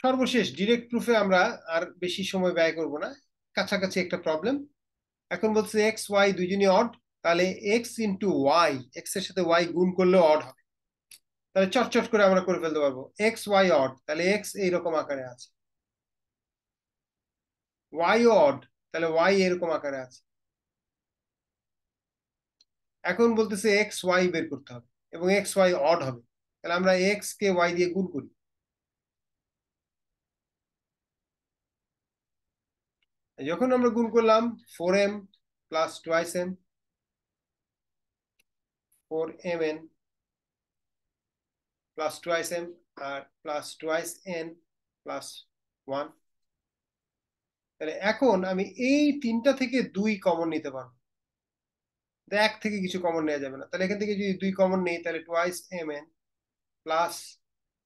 সর্বশেষ ডিরেক্ট প্রুফে আমরা আর বেশি সময় ব্যয় করব না, কাছাকাছি একটা প্রবলেম। এখন বলছে এক্স ওয়াই দুইজনই অড, তাহলে এক্স ইন্টু ওয়াই, এক্স এর সাথে ওয়াই গুণ করলে অড হবে। তাহলে চটচট করে আমরা করে ফেলতে পারবো, এক্স ওয়াই অড, তাহলে এক্স এইরকম আকারে আছে, ওয়াই অড, তাহলে ওয়াই এরকম আকারে আছে। এখন বলতেছে এক্স ওয়াই বের করতে হবে এবং এক্স ওয়াই অড হবে, তাহলে আমরা এক্স কে ওয়াই দিয়ে গুণ করি। যখন আমরা গুণ করলাম 4m plus twice M, 4mn plus twice M আর plus twice N plus one. তাহলে এখন আমি এই তিনটা থেকে 2 কমন নিতে পারবো, এক থেকে কিছু কমন নেওয়া যাবে না। তাহলে এখান থেকে যদি 2 কমন নেই তাহলে twice M N plus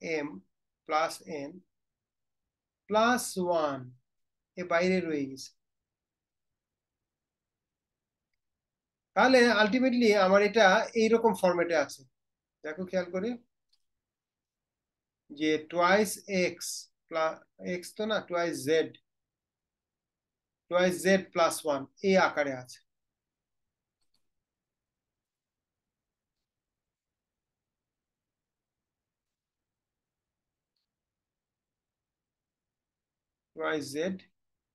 M plus N plus one, এ বাইরে রয়ে গেছে। তাহলে আলটিমেটলি আমার এটা এইরকম ফরম্যাটে আছে, দেখো খেয়াল করে যে টুয়াইস এক্স প্লাস, এক্স তো না, twice Z, twice Z plus one এই আকারে আছে। Twice Z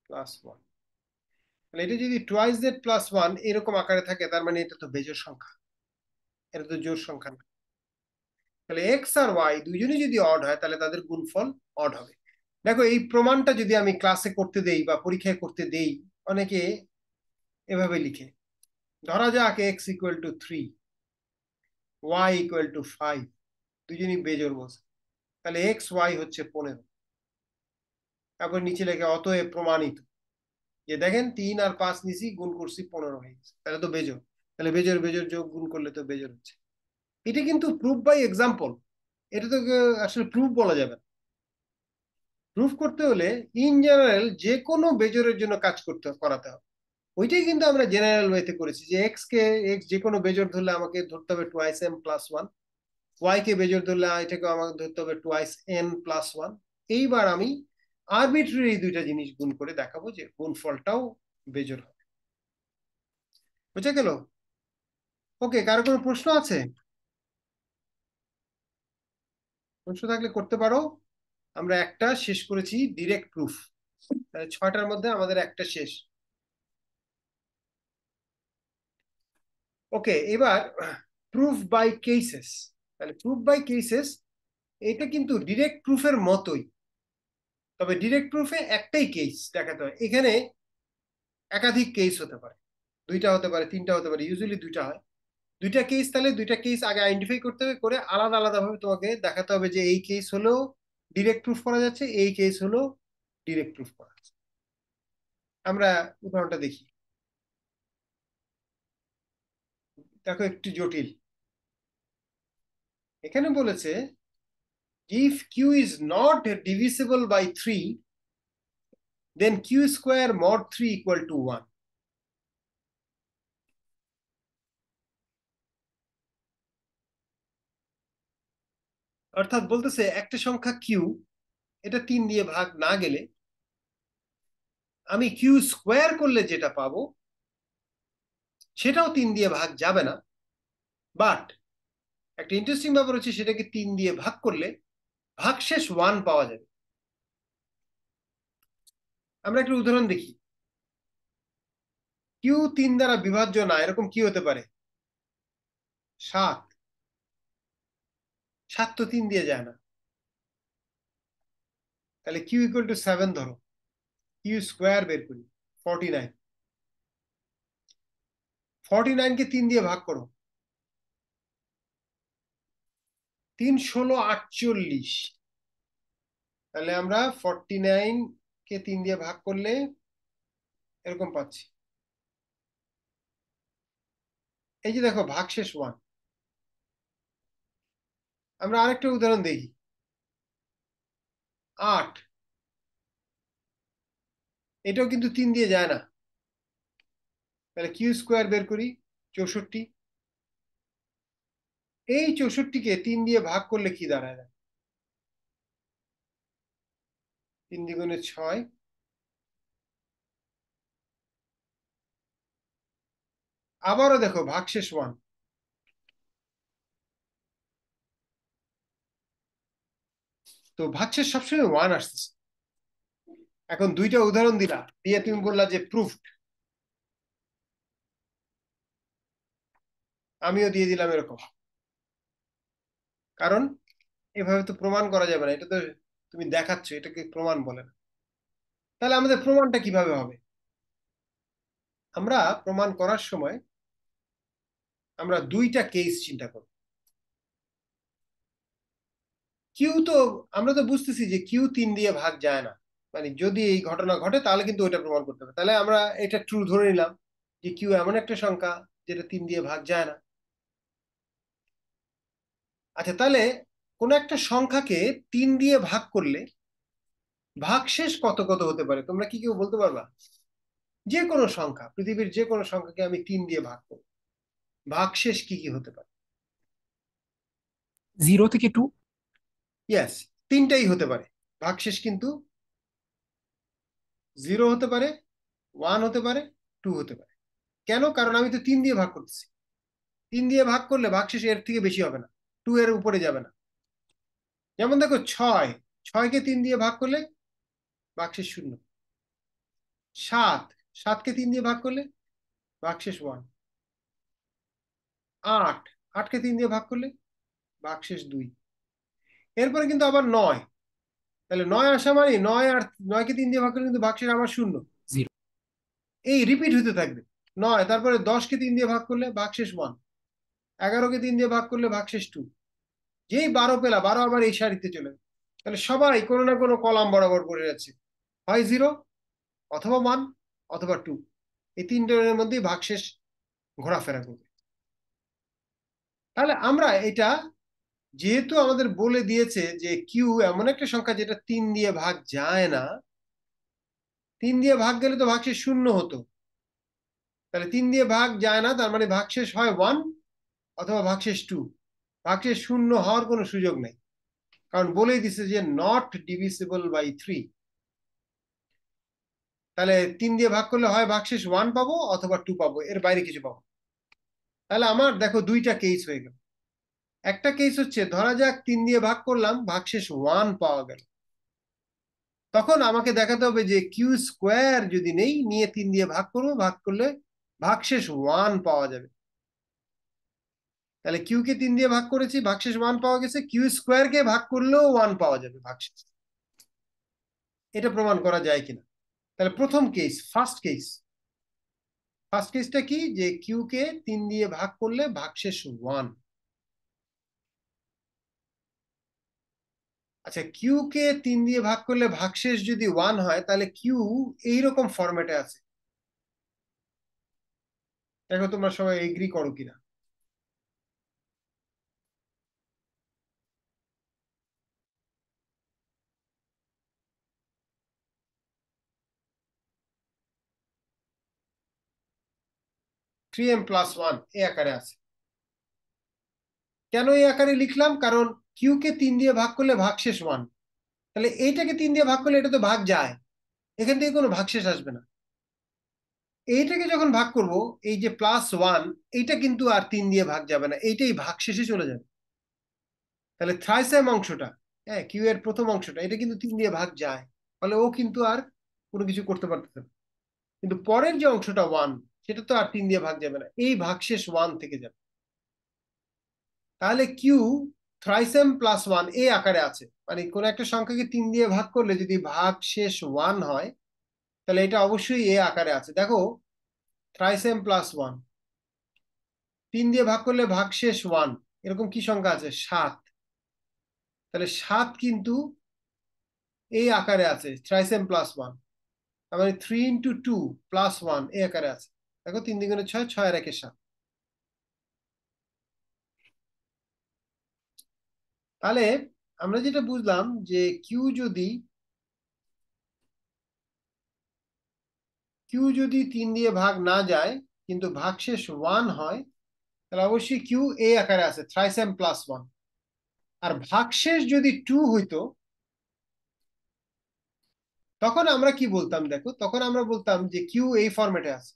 plus 1। তাহলে এটা যদি টুয়াইস জেড প্লাস 1 এরকম আকারে থাকে, তার মানে এটা তো বেজোড় সংখ্যা, এটা তো জোড় সংখ্যা না। তাহলে এক্স আর ওয়াই দুইজনই যদি অড হয় তাহলে তাদের গুণফল অড হবে। দেখো এই প্রমাণটা যদি আমি ক্লাসে করতে দেই বা পরীক্ষায় করতে দেই, অনেকে এভাবে লিখে, ধরা যাক x equal to 3, y equal to 5, দুজনই বেজোড় বলছে, তাহলে এক্স ওয়াই হচ্ছে 15। তারপর নিচে লেখে অতএব প্রমাণিত, যে দেখেন 3 আর 5 নিছি, গুণ করছি 15 হয়ে গেছে, তাহলে তো বেজোড়। তাহলে বেজোড় বেজোড় যোগ গুণ করলে তো বেজোড় হচ্ছে। এটা কিন্তু প্রুফ বাই এক্সাম্পল, এটা তো আসলে প্রুফ বলা যাবে না। প্রুফ করতে হলে ইন জেনারেল যে কোনো বেজোড়ের জন্য কাজ করাতে হবে। ওইটাই কিন্তু আমরা জেনারেল ওয়েতে করেছি, যে এক্স যে কোনো বেজোড় ধরলে আমাকে ধরতে হবে টুয়াইস এম প্লাস 1, ওয়াই কে বেজোড় ধরলে এটাকে আমাকে ধরতে হবে টুয়াইস এন প্লাস 1। এইবার আমি আরবিট্রারি দুইটা জিনিস গুণ করে দেখাবো যে গুণফলটাও বেজোড় হবে। বুঝে গেল? ওকে, কারো কোনো প্রশ্ন আছে? প্রশ্ন থাকলে করতে পারো। আমরা একটা শেষ করেছি ডিরেক্ট প্রুফ, তাহলে 6টার মধ্যে আমাদের একটা শেষ। ওকে, এবার প্রুফ বাই কেসেস। তাহলে প্রুফ বাই কেসেস এটা কিন্তু ডিরেক্ট প্রুফের মতোই, তবে ডিরেক্ট প্রুফে একটাই কেস দেখাতে হয়, এখানে একাধিক কেস হতে পারে, 2টা হতে পারে, 3টা হতে পারে, ইউজুয়ালি 2টা হয়। 2টা কেস, তাহলে 2টা কেস আগে আইডেন্টিফাই করতে হবে, করে আলাদা আলাদা ভাবে তোমাকে দেখাতে হবে যে এই কেস হলো ডিরেক্ট প্রুফ করা যাচ্ছে, এই কেস হলো ডিরেক্ট প্রুফ করা যাচ্ছে। আমরা উদাহরণটা দেখি। দেখো একটু জটিল, এখানে বলেছে if q is not divisible by 3, then q square mod 3 equal to 1. অর্থাৎ বলতেছে একটা সংখ্যা q, এটা 3 দিয়ে ভাগ না গেলে আমি q স্কোয়ার করলে যেটা পাবো সেটাও 3 দিয়ে ভাগ যাবে না, বাট একটা ইন্টারেস্টিং ব্যাপার হচ্ছে সেটাকে 3 দিয়ে ভাগ করলে ভাগশেষ 1 পাওয়া যাবে। আমরা একটা উদাহরণ দেখি। q 3 দ্বারা বিভাজ্য না, এরকম কি হতে পারে? 7, 7 তো 3 দিয়ে যায় না, তাহলে q ইকুয়াল টু 7 ধরো, q স্কোয়ার বের করি 49, 49 কে 3 দিয়ে ভাগ করো, 3 16 48, তাহলে আমরা 49 কে 3 দিয়ে ভাগ করলে এরকম পাচ্ছি। এই যে দেখো ভাগশেষ 1। আমরা আরেকটা উদাহরণ দেখি। 8, এটাও কিন্তু 3 দিয়ে যায় না, তাহলে কিউ স্কোয়ার বের করি 64, এই 64 কে 3 দিয়ে ভাগ করলে কি দাঁড়ায়? 3 দ্বিগুণে 6, আবারও দেখো ভাগশেষ 1, তো ভাগশেষ সবসময় 1 আসতেছে। এখন 2টা উদাহরণ দিলা, দিয়ে তুমি বললা যে প্রুফড, আমিও দিয়ে দিলাম এরকম, কারণ এভাবে তো প্রমাণ করা যাবে না, এটা তো তুমি দেখাচ্ছ, এটাকে প্রমাণ বলে না। তাহলে আমাদের প্রমাণটা কিভাবে হবে? আমরা প্রমাণ করার সময় আমরা 2টা কেস চিন্তা করব। কিউ তো আমরা তো বুঝতেছি যে কিউ 3 দিয়ে ভাগ যায় না, মানে যদি এই ঘটনা ঘটে তাহলে কিন্তু ওইটা প্রমাণ করতে হবে। তাহলে আমরা এটা ট্রু ধরে নিলাম যে কিউ এমন একটা সংখ্যা যেটা 3 দিয়ে ভাগ যায় না। আচ্ছা, তাহলে কোন একটা সংখ্যাকে 3 দিয়ে ভাগ করলে ভাগশেষ কত কত হতে পারে তোমরা কি কেউ বলতে পারবা? যে কোনো সংখ্যা, পৃথিবীর যে কোনো সংখ্যাকে আমি 3 দিয়ে ভাগ করব, ভাগশেষ কি কি হতে পারে? 0 থেকে 2। ইয়েস, 3টাই হতে পারে ভাগশেষ, কিন্তু 0 হতে পারে, 1 হতে পারে, 2 হতে পারে। কেন? কারণ আমি তো 3 দিয়ে ভাগ করতেছি, 3 দিয়ে ভাগ করলে ভাগশেষ এর থেকে বেশি হবে না, 2 এর উপরে যাবে না। যেমন দেখো 6, 6কে 3 দিয়ে ভাগ করলে ভাগশেষ 0। 7, 7কে 3 দিয়ে ভাগ করলে ভাগশেষ 1। 8, 8কে 3 দিয়ে ভাগ করলে ভাগশেষ 2। এরপরে কিন্তু আবার 9, তাহলে 9 আসা মানে 9 আর 9কে 3 দিয়ে ভাগ করলে কিন্তু ভাগশেষ আবার 0। 0। এই রিপিট হতে থাকবে। 9, তারপরে 10কে 3 দিয়ে ভাগ করলে ভাগশেষ 1। 11কে 3 দিয়ে ভাগ করলে ভাগশেষ 2। যেই 12 পেলা, 12 আবার এই সারিতে চলে যাবে। তাহলে সবাই কোনো না কোনো কলাম বরাবর পড়ে যাচ্ছে, হয় 0 অথবা 1 অথবা 2। এই তিনটের মধ্যেই ভাগশেষ ঘোরাফেরা করবে। তাহলে আমরা এটা, যেহেতু আমাদের বলে দিয়েছে যে কিউ এমন একটা সংখ্যা যেটা 3 দিয়ে ভাগ যায় না, 3 দিয়ে ভাগ গেলে তো ভাগশেষ 0 হতো। তাহলে 3 দিয়ে ভাগ যায় না, তার মানে ভাগশেষ হয় 1 অথবা ভাগশেষ 2। ভাগশেষ 0 হওয়ার কোনো সুযোগ নেই, কারণ বলেই দিছে যে নট ডিভিসিবল বাই 3। তাহলে 3 দিয়ে ভাগ করলে হয় ভাগশেষ 1 পাবো অথবা 2 পাবো, এর বাইরে কিছু পাবো। তাহলে আমার দেখো দুইটা কেস হয়ে গেল। একটা কেস হচ্ছে ধরা যাক 3 দিয়ে ভাগ করলাম, ভাগশেষ 1 পাওয়া গেল। তখন আমাকে দেখাতে হবে যে কিউ স্কোয়ার যদি নেই, নিয়ে 3 দিয়ে ভাগ করবো, ভাগ করলে ভাগশেষ 1 পাওয়া যাবে। তাহলে কিউ কে 3 দিয়ে ভাগ করেছি, ভাগশেষ 1 পাওয়া গেছে। কিউ স্কোয়ার কে ভাগ করলেও 1 পাওয়া যাবে ভাগশেষ। এটা প্রমাণ করা যায় কিনা? তাহলে প্রথম কেস, ফার্স্ট কেসটা কি, যে কিউ কে 3 দিয়ে ভাগ করলে ভাগশেষ 1। আচ্ছা, কিউ কে 3 দিয়ে ভাগ করলে ভাগশেষ যদি 1 হয়, তাহলে কিউ এইরকম ফরম্যাটে আছে। দেখো তোমরা সবাই এগ্রি করো কিনা। 3m + 1 এই আকারে আছে। কেন এই আকারে লিখলাম? কারণ কিউ কে 3 দিয়ে ভাগ করলে ভাগশেষ 1। তাহলে এইটাকে 3 দিয়ে ভাগ করলে এটা তো ভাগ যায়, এখান থেকে কোনো ভাগশেষ আসবে না। এইটাকে যখন ভাগ করব, এই যে +1, এইটা কিন্তু আর 3 দিয়ে ভাগ যাবে না, এইটাই ভাগশেষে চলে যাবে। তাহলে থ্রাইসেম অংশটা, হ্যাঁ কিউ এর প্রথম অংশটা, এটা কিন্তু 3 দিয়ে ভাগ যায়, ফলে ও কিন্তু আর কোনো কিছু করতে পারতেছে না। কিন্তু পরের যে অংশটা 1, সেটা তো আর 3 দিয়ে ভাগ যাবে না, এই ভাগশেষ 1 থেকে যাবে। তাহলে কিউ থ্রাইসেম +1 এই আকারে আছে, মানে কোন একটা সংখ্যাকে 3 দিয়ে ভাগ করলে যদি ভাগশেষ 1 হয়, তাহলে এটা অবশ্যই এ আকারে আছে। দেখো থ্রাইসেম +1, 3 দিয়ে ভাগ করলে ভাগশেষ 1, এরকম কি সংখ্যা আছে? 7। তাহলে 7 কিন্তু এই আকারে আছে, থ্রাইসেম +1। তার মানে 3 × 2 + 1 এই আকারে আছে। দেখো 3 × 6, 6 আর 1 7। তাহলে আমরা যেটা বুঝলাম যে কিউ যদি 3 দিয়ে ভাগ না যায়, কিন্তু ভাগশেষ 1 হয়, তাহলে অবশ্যই কিউ এই আকারে আছে, থ্রাইসেম +1। আর ভাগশেষ যদি 2 হইতো, তখন আমরা কি বলতাম? দেখো তখন আমরা বলতাম যে কিউ এই ফরম্যাটে আছে।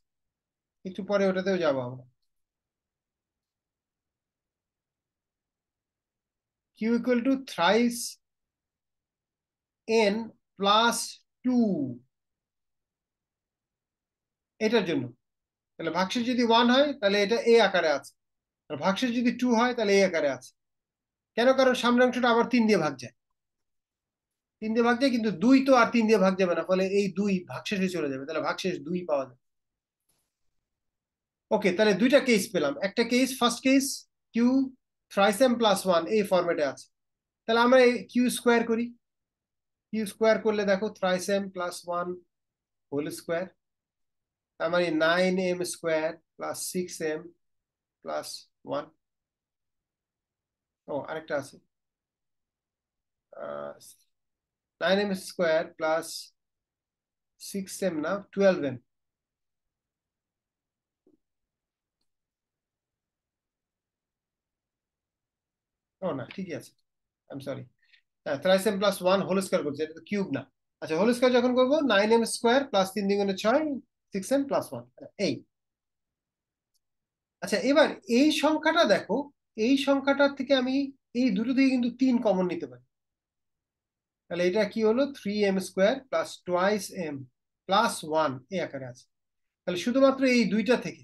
একটু পরে ওটাতেও যাবো আমরা। Q equal to thrice n + 2, এটার জন্য। তাহলে ভাগশেষ যদি 1 হয়, তাহলে এটা এই আকারে আছে। আর ভাগশেষ যদি 2 হয়, তাহলে এই আকারে আছে। কেন? কারণ সামনের অংশটা আবার 3 দিয়ে ভাগ যায়। 3 দিয়ে ভাগ যায়, কিন্তু 2 তো আর 3 দিয়ে ভাগ যাবে না, ফলে এই 2 ভাগশেষে চলে যাবে। তাহলে ভাগশেষ 2 পাওয়া যাবে। ওকে, তাহলে দুইটা কেস পেলাম। একটা কেস, ফার্স্ট কেস, কিউ থ্রাইসেম +1 এই ফরম্যাটে আছে। তাহলে আমরা এই কিউ স্কোয়ার করি। কিউ স্কোয়ার করলে দেখো থ্রাইসেম +1 হোল স্কোয়ার, তার মানে 9m² + 6m + 1। ও আরেকটা আছে, 9m² + 6m, না 12m। ও না, ঠিকই আছে, আই এম সরি। হ্যাঁ, থ্রাইসেম +1 হোল স্কোয়ার করছে, এটা তো কিউব না। আচ্ছা, হোল স্কোয়ার যখন করবো 9m² + 3 × 6, 6m + 1 এই। আচ্ছা, এবার এই সংখ্যাটা দেখো, এই সংখ্যাটার থেকে আমি এই দুটো থেকে কিন্তু 3 কমন নিতে পারি। তাহলে এটা কি হলো 3m² plus twice m plus 1 এই আকারে আছে। তাহলে শুধুমাত্র এই দুইটা থেকে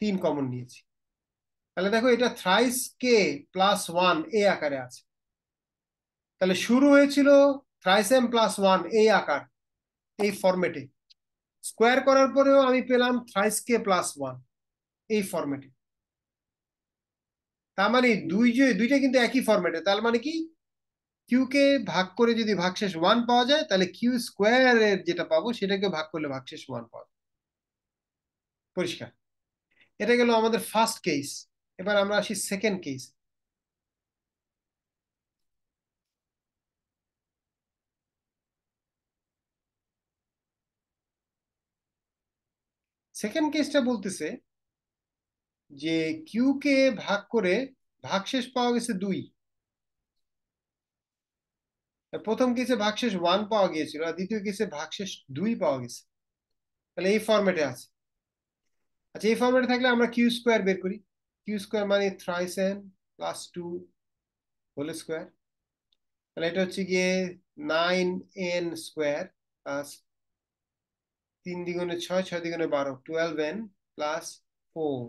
3 কমন নিয়েছি। তাহলে দেখো এটা থ্রাইস কে প্লাস 1 এই আকারে আছে। তাহলে শুরু হয়েছিল থ্রাইস m প্লাস 1 এই আকার, এই ফরম্যাটে। স্কোয়ার করার পরেও আমি পেলাম থ্রাইস কে প্লাস 1 এই ফরম্যাটে। তার মানে দুইটা কিন্তু একই ফরম্যাটে। তার মানে কি কিউ কে ভাগ করে যদি ভাগশেষ 1 পাওয়া যায়, তাহলে কিউ স্কোয়ারের যেটা পাবো সেটাকে ভাগ করলে ভাগশেষ 1 পাওয়া যায়। পরিষ্কার? এটা গেল আমাদের ফার্স্ট কেস। এবার আমরা আসি সেকেন্ড কেস। সেকেন্ড কেসটা বলতেছে যে কিউ কে ভাগ করে ভাগশেষ পাওয়া গেছে 2। প্রথম কেসে ভাগশেষ 1 পাওয়া গিয়েছিল, আর দ্বিতীয় কেসে ভাগশেষ 2 পাওয়া গেছে। তাহলে এই ফরম্যাটে আছে। আচ্ছা, এই ফরম্যাটে থাকলে আমরা কিউ স্কোয়ার বের করি। কিউ স্কোয়ার মানে thrice n plus 2 whole square. তাহলে এটা হচ্ছে গিয়ে 9n² প্লাস 3 দ্বিগুণে 6, 6 দ্বিগুণে 12, 12n প্লাস 4।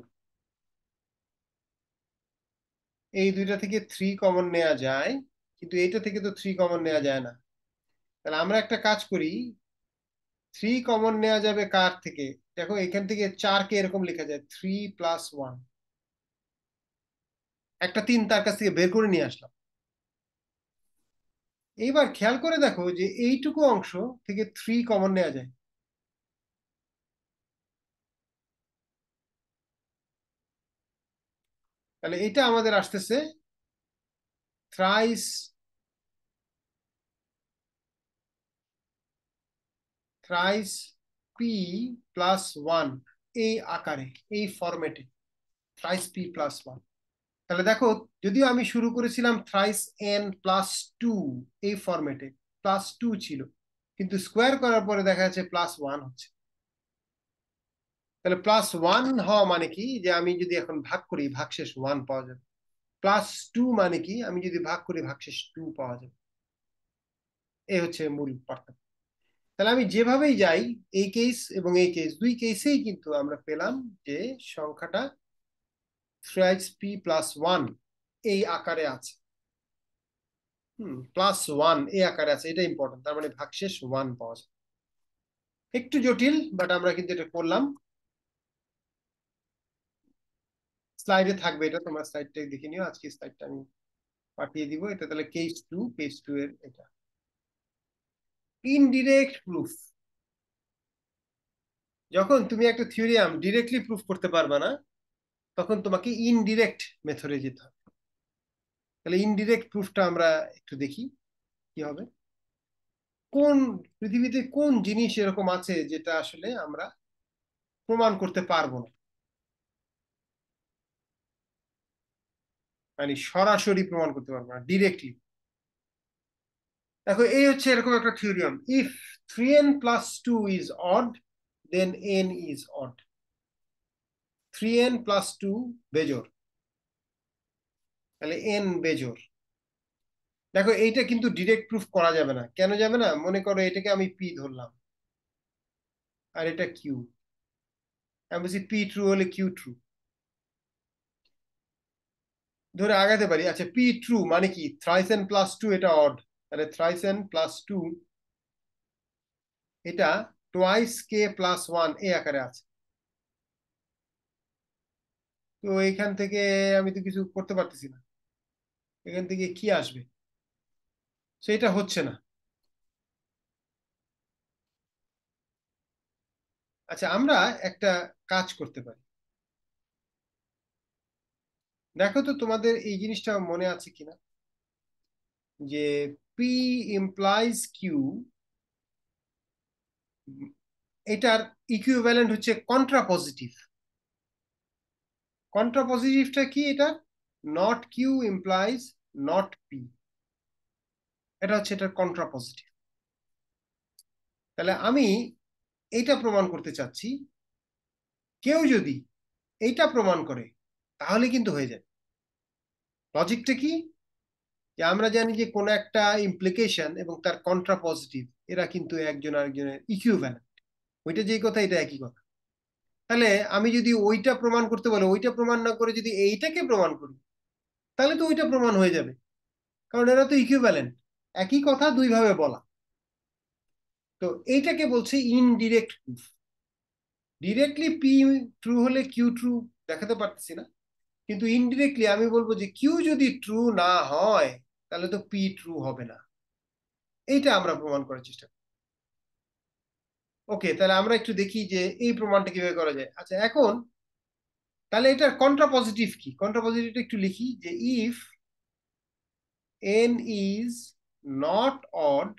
এই দুইটা থেকে 3 কমন নেওয়া যায়, কিন্তু এইটা থেকে তো 3 কমন নেওয়া যায় না। তাহলে আমরা একটা কাজ করি, 3 কমন নেওয়া যাবে কার থেকে? দেখো এখান থেকে 4 কে এরকম লেখা যায় 3 প্লাস 1। একটা 3 তার কাছ থেকে বের করে নিয়ে আসলাম। এইবার খেয়াল করে দেখো যে এইটুকু অংশ থেকে 3 কমন নেওয়া যায়। তাহলে এটা আমাদের আসতেছে থ্রাইস পি প্লাস 1 এই আকারে, এই ফরম্যাটে থ্রাইস পি প্লাস 1। তাহলে দেখো, যদিও আমি শুরু করেছিলাম থ্রাইস n প্লাস 2 এই ফরম্যাটে, প্লাস 2 ছিল, কিন্তু স্কোয়ার করার পরে দেখা যাচ্ছে প্লাস 1 হচ্ছে। তাহলে প্লাস 1 হওয়া মানে কি, যে আমি যদি এখন ভাগ করি ভাগশেষ 1 পাওয়া যাবে। প্লাস 2 মানে কি, আমি যদি ভাগ করি ভাগশেষ 2 পাওয়া যাবে। এই হচ্ছে মূল পার্থক্য। তাহলে আমি যেভাবেই যাই, এই কেস এবং এই কেস, দুই কেসেই কিন্তু আমরা পেলাম যে সংখ্যাটা থ্রাইস পি প্লাস 1 এই আকারে আছে। প্লাস 1 এই আকারে আছে, এটা ইম্পর্টেন্ট। তার মানে ভাগশেষ 1 পাওয়া যায়। একটু জটিল, বাট আমরা কিন্তু এটা করলাম। স্লাইডে থাকবে এটা, তোমরা স্লাইডটা দেখে নিও। আজকে স্লাইডটা আমি পাঠিয়ে দিব। এটা তাহলে কেস 2 এর এটা ইনডিরেক্ট প্রুফ। যখন তুমি একটা থিওরিয়াম ডিরেক্টলি প্রুফ করতে পারবে না, তখন তোমাকে ইনডিরেক্ট মেথডে যেতে হবে। তাহলে ইনডিরেক্ট প্রুফটা আমরা একটু দেখি কি হবে। কোন পৃথিবীতে কোন জিনিস এরকম আছে যেটা আসলে আমরা প্রমাণ করতে পারবো না, মানে সরাসরি প্রমাণ করতে পারবো না ডিরেক্টলি। দেখো, এই হচ্ছে এরকম একটা theorem. If 3n plus 2 is odd, then n is odd. 3n plus 2 বেজোড়, তাহলে n বেজোড়। দেখো, এইটা কিন্তু ডিরেক্ট প্রুফ করা যাবে না। কেন যাবে না? মনে করো এটাকে আমি পি ধরলাম, আর এটা কিউ। আমি বলছি পি ট্রু হলে কিউ ট্রু, ধরে আগাতে পারি। আচ্ছা, পি ট্রু মানে কি? থ্রাইস n প্লাস 2 এটা অড, তাহলে থ্রাইস n প্লাস 2 এটা টোয়াইস কে প্লাস 1 এই আকারে আছে। তো এখান থেকে আমি তো কিছু করতে পারতেছি না, এখান থেকে কি আসবে? সেটা হচ্ছে না। আচ্ছা, আমরা একটা কাজ করতে পারি। দেখো তো তোমাদের এই জিনিসটা মনে আছে কিনা, যে পি ইমপ্লাইজ কিউ, এটার ইকুইভ্যালেন্ট হচ্ছে কন্ট্রাপজিটিভ। কন্ট্রাপজিটিভটা কি? এটা not Q implies not p, এটা হচ্ছে এটার কন্ট্রাপজিটিভ। তাহলে আমি এইটা প্রমাণ করতে চাচ্ছি। কেউ যদি এইটা প্রমাণ করে তাহলে কিন্তু হয়ে যায়। লজিকটা কি? যে আমরা জানি যে কোন একটা ইমপ্লিকেশন এবং তার কন্ট্রা পজিটিভ এরা কিন্তু একজন আরেকজনের ইকুইভ্যালেন্ট, ওইটা যেই কথা এটা একই কথা। তাহলে আমি যদি ওইটা প্রমাণ করতে বলে ওইটা প্রমাণ না করে যদি এইটাকে প্রমাণ করি তাহলে তো ওইটা প্রমাণ হয়ে যাবে, কারণ এরা তো ইকুইভ্যালেন্ট, একই কথা দুই ভাবে বলা। তো এইটাকে বলছে indirect proof. Directly P true হলে কিউ ট্রু দেখাতে পারতেছি না, কিন্তু ইনডিরেক্টলি আমি বলবো যে কিউ যদি ট্রু না হয় তাহলে তো পি ট্রু হবে না, এইটা আমরা প্রমাণ করার চেষ্টা করি। ওকে, তাহলে আমরা একটু দেখি যে এই প্রমাণটা কিভাবে করা যায়। আচ্ছা, এখন তাহলে এটার কন্ট্রা পজিটিভ কি, কন্ট্রা পজিটিভটা একটু লিখি যে if n is not odd,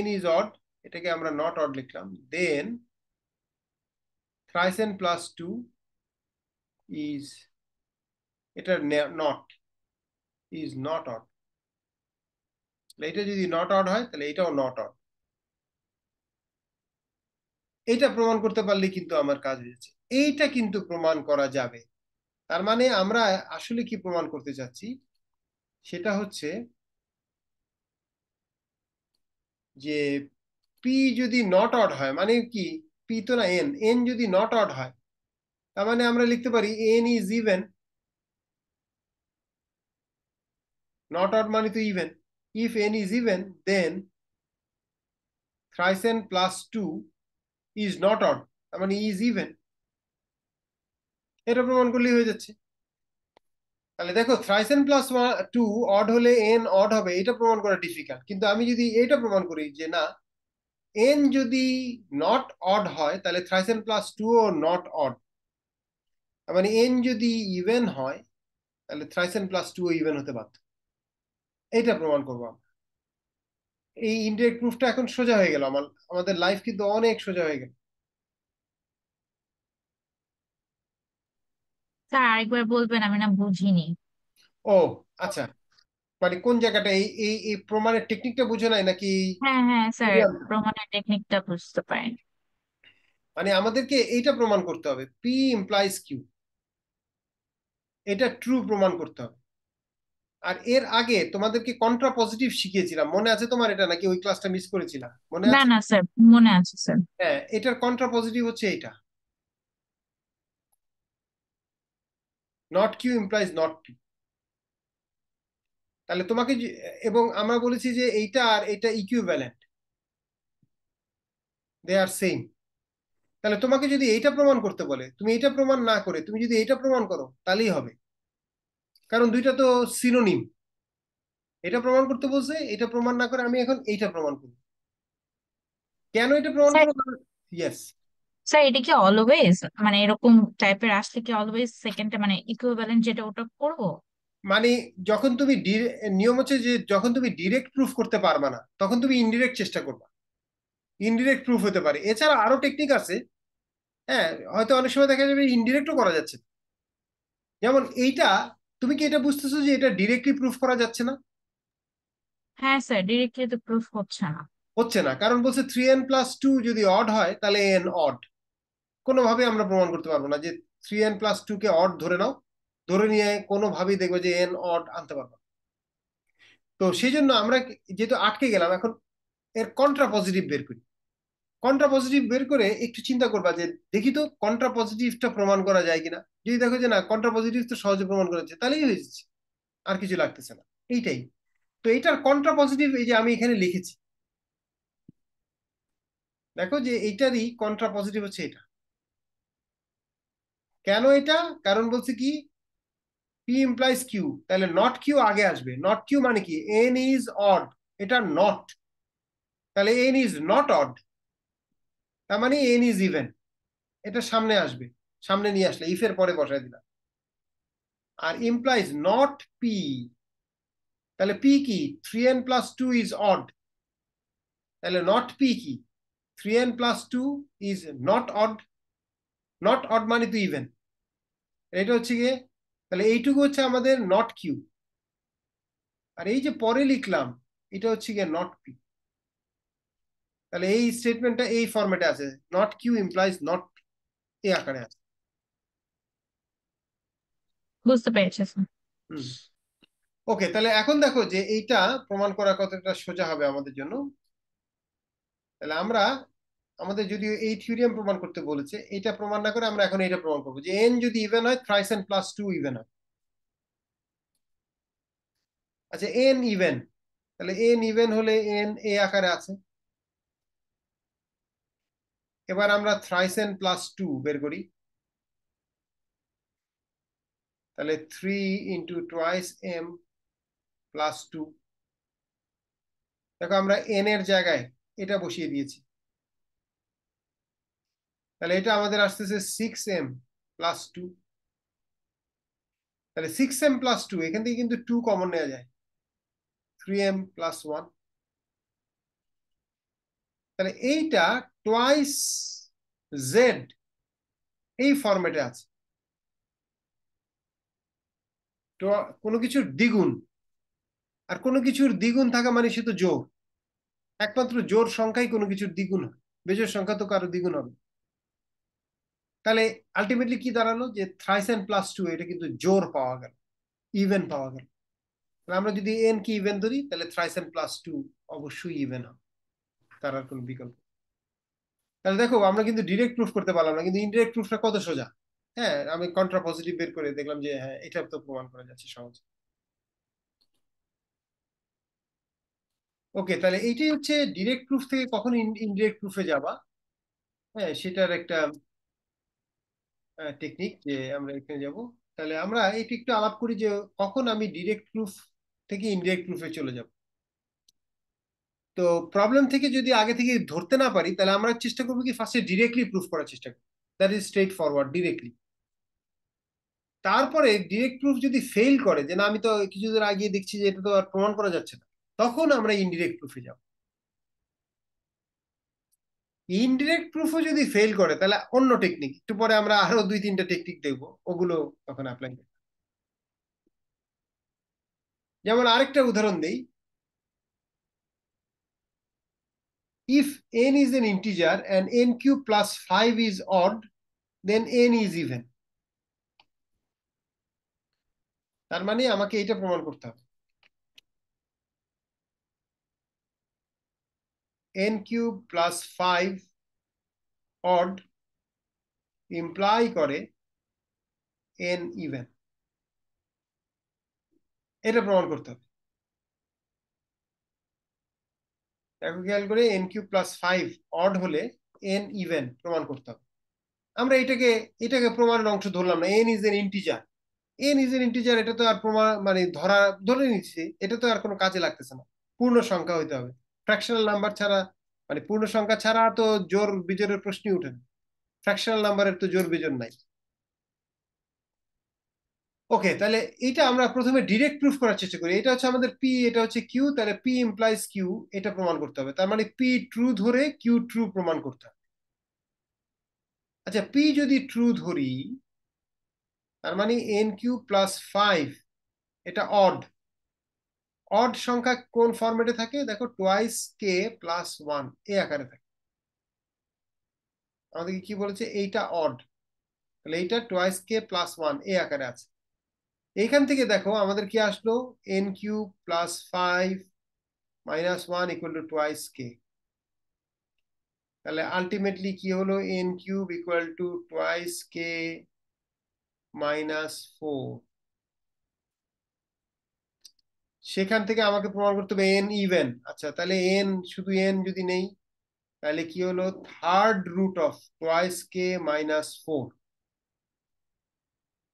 n is odd, এটাকে আমরা not odd লিখলাম, then thrice n plus 2 is, এটা not is not odd, এটা যদি not odd হয় তাহলে এটাও not odd। এটা প্রমাণ করতে পারলে কিন্তু আমার কাজ হয়েছে, এইটা কিন্তু প্রমাণ করা যাবে। তার মানে আমরা আসলে কি প্রমাণ করতে চাচ্ছি সেটা হচ্ছে যে পি যদি নট অড হয়, মানে কি, পি তো না এন, এন যদি নট অড হয় তার মানে আমরা লিখতে পারি n is even, not odd মানে তো even, if n is even then thrice n plus 2 is not odd, তার মানে ইজ ইভেন, এটা প্রমাণ করলেই হয়ে যাচ্ছে। তাহলে দেখো thrice n plus 2 অড হলে n অড হবে, এটা প্রমাণ করা ডিফিকাল্ট, কিন্তু আমি যদি এটা প্রমাণ করি যে না, n যদি নট অড হয় তাহলে thrice n plus 2 ও নট অড, তার মানে n যদি ইভেন হয় তাহলে thrice n plus 2 ও ইভেন হতে বাধ্য, এইটা প্রমাণ করবো আমরা। এই ইনডিরেক্ট প্রুফটা এখন সোজা হয়ে গেল, আমাদের লাইফ কিন্তু অনেক সোজা হয়ে গেল। স্যার আরেকবার বলবেন, আমি না বুঝিনি। ও আচ্ছা, মানে কোন জায়গাটা, এই এই এই প্রমাণের টেকনিকটা বুঝে নাই নাকি? হ্যাঁ হ্যাঁ স্যার, প্রমাণের টেকনিকটা বুঝতে পারেন। মানে আমাদেরকে এইটা প্রমাণ করতে হবে পি ইমপ্লাইজ কিউ, এটা ট্রু প্রমাণ করতে হবে। আর এর আগে তোমাদেরকে কন্ট্রা পজিটিভ শিখিয়েছিলাম, মনে আছে তোমার এটা, নাকি ওই ক্লাসটা মিস করেছিলাম, মনে না আছে? না স্যার, মনে আছে স্যার। হ্যাঁ, এটার কন্ট্রা পজিটিভ হচ্ছে এটা, not Q implies not P. তাহলে তোমাকে এবং আমরা বলেছি যে এইটা আর এটা ইকুইভ্যালেন্ট, দে আর সেম। তাহলে তোমাকে যদি এইটা প্রমাণ করতে বলে, তুমি এইটা প্রমাণ না করে তুমি যদি এইটা প্রমাণ করো তাহলেই হবে, কারণ দুইটা তো সিনোনিম। এটা প্রমাণ করতে বলছে, এটা প্রমাণ না করে আমি এখন এইটা প্রমাণ করব। কেন এটা প্রমাণ স্যার, করবো? ইয়েস, স্যার এটা কি অলওয়েজ, মানে এরকম টাইপের আসলে কি অলওয়েজ সেকেন্ডটা মানে ইকুইভ্যালেন্ট যেটা ওটা করব? মানে যখন তুমি নিয়ম হচ্ছে যে যখন তুমি ডিরেক্ট প্রুফ করতে পারবা না তখন তুমি ইনডিরেক্ট চেষ্টা করবা, ইনডিরেক্ট প্রুফ হতে পারে। এছাড়া আরো টেকনিক আছে, হ্যাঁ, হয়তো অনেক সময় দেখা যাবে ইনডিরেক্টও করা যাচ্ছে। যেমন এইটা, তুমি কি এটা বুঝতেছো যে এটা ডিরেক্টলি প্রুফ করা যাচ্ছে না? হ্যাঁ স্যার, ডিরেক্টলি তো প্রুফ হচ্ছে না। হচ্ছে না কারণ বলছে 3n plus 2 যদি অড হয় তাহলে n অড, কোনোভাবে আমরা প্রমাণ করতে পারবো না যে 3n plus 2 কে অড ধরে নাও, ধরে নিয়ে কোনোভাবেই দেখবো যে n অড আনতে পারবো না। তো সেই জন্য আমরা যেহেতু আটকে গেলাম, এখন এর কন্ট্রা পজিটিভ বের করি। কন্ট্রা পজিটিভ বের করে একটু চিন্তা করবা যে দেখি তো কন্ট্রা পজিটিভটা প্রমাণ করা যায় কিনা। যদি দেখো যে না, কন্ট্রা পজিটিভ তো সহজে প্রমাণ করা যাচ্ছে, তাহলেই হয়ে যাচ্ছে, আর কিছু লাগতেছে না, এইটাই। তো এইটার কন্ট্রা পজিটিভ এই যে আমি এখানে লিখেছি, দেখো যে এইটারই কন্ট্রা পজিটিভ হচ্ছে এটা। কেন এটা? কারণ বলছে কি পি ইমপ্লাইজ কিউ, তাহলে নট কিউ আগে আসবে। নট কিউ মানে কি, এন ইজ অড, এটা নট, তাহলে এন ইজ নট অড, তার মানে এন ইজ ইভেন, এটা সামনে আসবে, সামনে নিয়ে আসলে ইফের পরে বসায় দিলাম। আর ইমপ্লাইজ নট পি, তাহলে পি কি, 3n plus 2 is odd, তাহলে নট পি কি, 3n plus 2 is not odd, not odd মানে তো ইভেন, এটা হচ্ছে গিয়ে, তাহলে এইটুকু হচ্ছে আমাদের নট কিউ। আর এই যে পরে লিখলাম এটা হচ্ছে গিয়ে নট পি, তাহলে এই স্টেটমেন্টটা এই ফরম্যাটে আছে, not Q implies not P, এই আকারে আছে। বুঝতে পেরেছি স্যার। ওকে, তাহলে এখন দেখো যে এইটা প্রমাণ করা কতটা সোজা হবে আমাদের জন্য। তাহলে আমরা আমাদের যদি এই থিওরিয়াম প্রমাণ করতে বলেছে, এটা প্রমাণ না করে আমরা এখন এটা প্রমাণ করবো যে এন যদি ইভেন হয়, thrice n plus two even হয়। আচ্ছা, এন ইভেন, তাহলে এন ইভেন হলে এন এ আকারে আছে। এবার আমরা থ্রাইস এন প্লাস টু বের করি, তাহলে 3 × 2m প্লাস 2। দেখো আমরা এন এর জায়গায় এটা বসিয়ে দিয়েছি, তাহলে এটা আমাদের আসতেছে 6m প্লাস 2। তাহলে 6m প্লাস 2, এখান থেকে কিন্তু 2 কমন নেওয়া যায়, 3m প্লাস 1। তাহলে এইটা টোয়াইস জেড এই ফরম্যাটে আছে, তো কোনো কিছুর দ্বিগুণ, আর কোনো কিছুর দ্বিগুণ থাকা মানে সে তো জোড়, একমাত্র জোড় সংখ্যাই কোনো কিছুর দ্বিগুণ হয়, বেজোড় সংখ্যা তো কারো দ্বিগুণ হবে। তাহলে আলটিমেটলি কি দাঁড়ালো যে থ্রাইস এন প্লাস 2 এটা কিন্তু জোড় পাওয়া গেল, ইভেন পাওয়া গেল। আমরা যদি এন কি ইভেন ধরি, তাহলে থ্রাইস এন প্লাস 2 অবশ্যই ইভেন হবে, তার আর কোনো বিকল্প। তাহলে দেখো আমরা কিন্তু ডিরেক্ট প্রুফ করতে পারলাম না, কিন্তু ইনডিরেক্ট প্রুফটা কত সোজা। হ্যাঁ, আমি কন্ট্রা পজিটিভ বের করে দেখলাম যে হ্যাঁ, এটা তো প্রমাণ করা যাচ্ছে সহজ। ওকে, তাহলে এইটাই হচ্ছে ডিরেক্ট প্রুফ থেকে কখন ইনডিরেক্ট প্রুফে যাবা। হ্যাঁ, সেটার একটা টেকনিক যে আমরা এখানে যাব। তাহলে আমরা এটা একটু আলাপ করি যে কখন আমি ডিরেক্ট প্রুফ থেকে ইনডিরেক্ট প্রুফে চলে যাব। তো প্রবলেম থেকে যদি আগে থেকে ধরতে না পারি, তাহলে আমরা চেষ্টা করবো কি ফার্স্টে ডিরেক্টলি প্রুফ করার চেষ্টা করবো, that is straight forward directly. তারপরে ডিরেক্ট প্রুফ যদি ফেল করে যে না, আমি তো কিছুদিন আগে দেখছি যে এটা তো আর প্রমাণ করা যাচ্ছে না, তখন আমরা ইনডিরেক্ট প্রুফে যাব। ইনডিরেক্ট প্রুফও যদি ফেল করে, তাহলে অন্য টেকনিক, একটু পরে আমরা আরো 2-3টা টেকনিক দেখবো, ওগুলো তখন অ্যাপ্লাই করবো। যেমন আরেকটা উদাহরণ দেই, if n is an integer and n cube plus 5 is odd, then n is even। তার মানে আমাকে এটা প্রমাণ করতে হবে, n cube plus 5 odd imply করে n even, এটা প্রমাণ করতে হবে। দেখো খেয়াল করে, n কিউব প্লাস 5 অড হলে n ইভেন প্রমাণ করতে হবে। আমরা এটাকে প্রমাণের অংশ ধরলাম না, n is an integer. n is an integer এটা তো আর প্রমাণ মানে ধরে নিচ্ছি, এটা তো আর কোনো কাজে লাগতেছে না, পূর্ণ সংখ্যা হইতে হবে। ফ্র্যাকশনাল নাম্বার ছাড়া, মানে পূর্ণ সংখ্যা ছাড়া তো জোড় বিজোড়ের প্রশ্নই উঠে না, ফ্র্যাকশনাল নাম্বারের তো জোড় বিজোড় নাই। ওকে, তাহলে এটা আমরা প্রথমে ডিরেক্ট প্রুফ করার চেষ্টা করি। এটা হচ্ছে আমাদের পি, এটা হচ্ছে কিউ, তাহলে পি ইমপ্লাইজ কিউ, এটা প্রমাণ করতে হবে। তার মানে পি ট্রু ধরে কিউ ট্রু প্রমাণ করতে হবে। আচ্ছা, পি যদি ট্রু ধরি, তার মানে এন কিউ প্লাস 5 এটা অড। অড সংখ্যা কোন ফরম্যাটে থাকে দেখো, টোয়াইস কে প্লাস 1 এই আকারে থাকে। আমাদেরকে কি বলেছে, এইটা অড, তাহলে এইটা টোয়াইস কে প্লাস 1 এই আকারে আছে। এইখান থেকে দেখো আমাদের কি আসলো, N cube plus 5 minus 1 equal to twice K. তাহলে আলটিমেটলি কি হলো, N cube equal to twice K minus 4। সেখান থেকে আমাকে প্রমাণ করতে হবে এন ইভেন। আচ্ছা, তাহলে এন শুধু এন যদি নেই, তাহলে কি হলো, third root of twice K minus 4।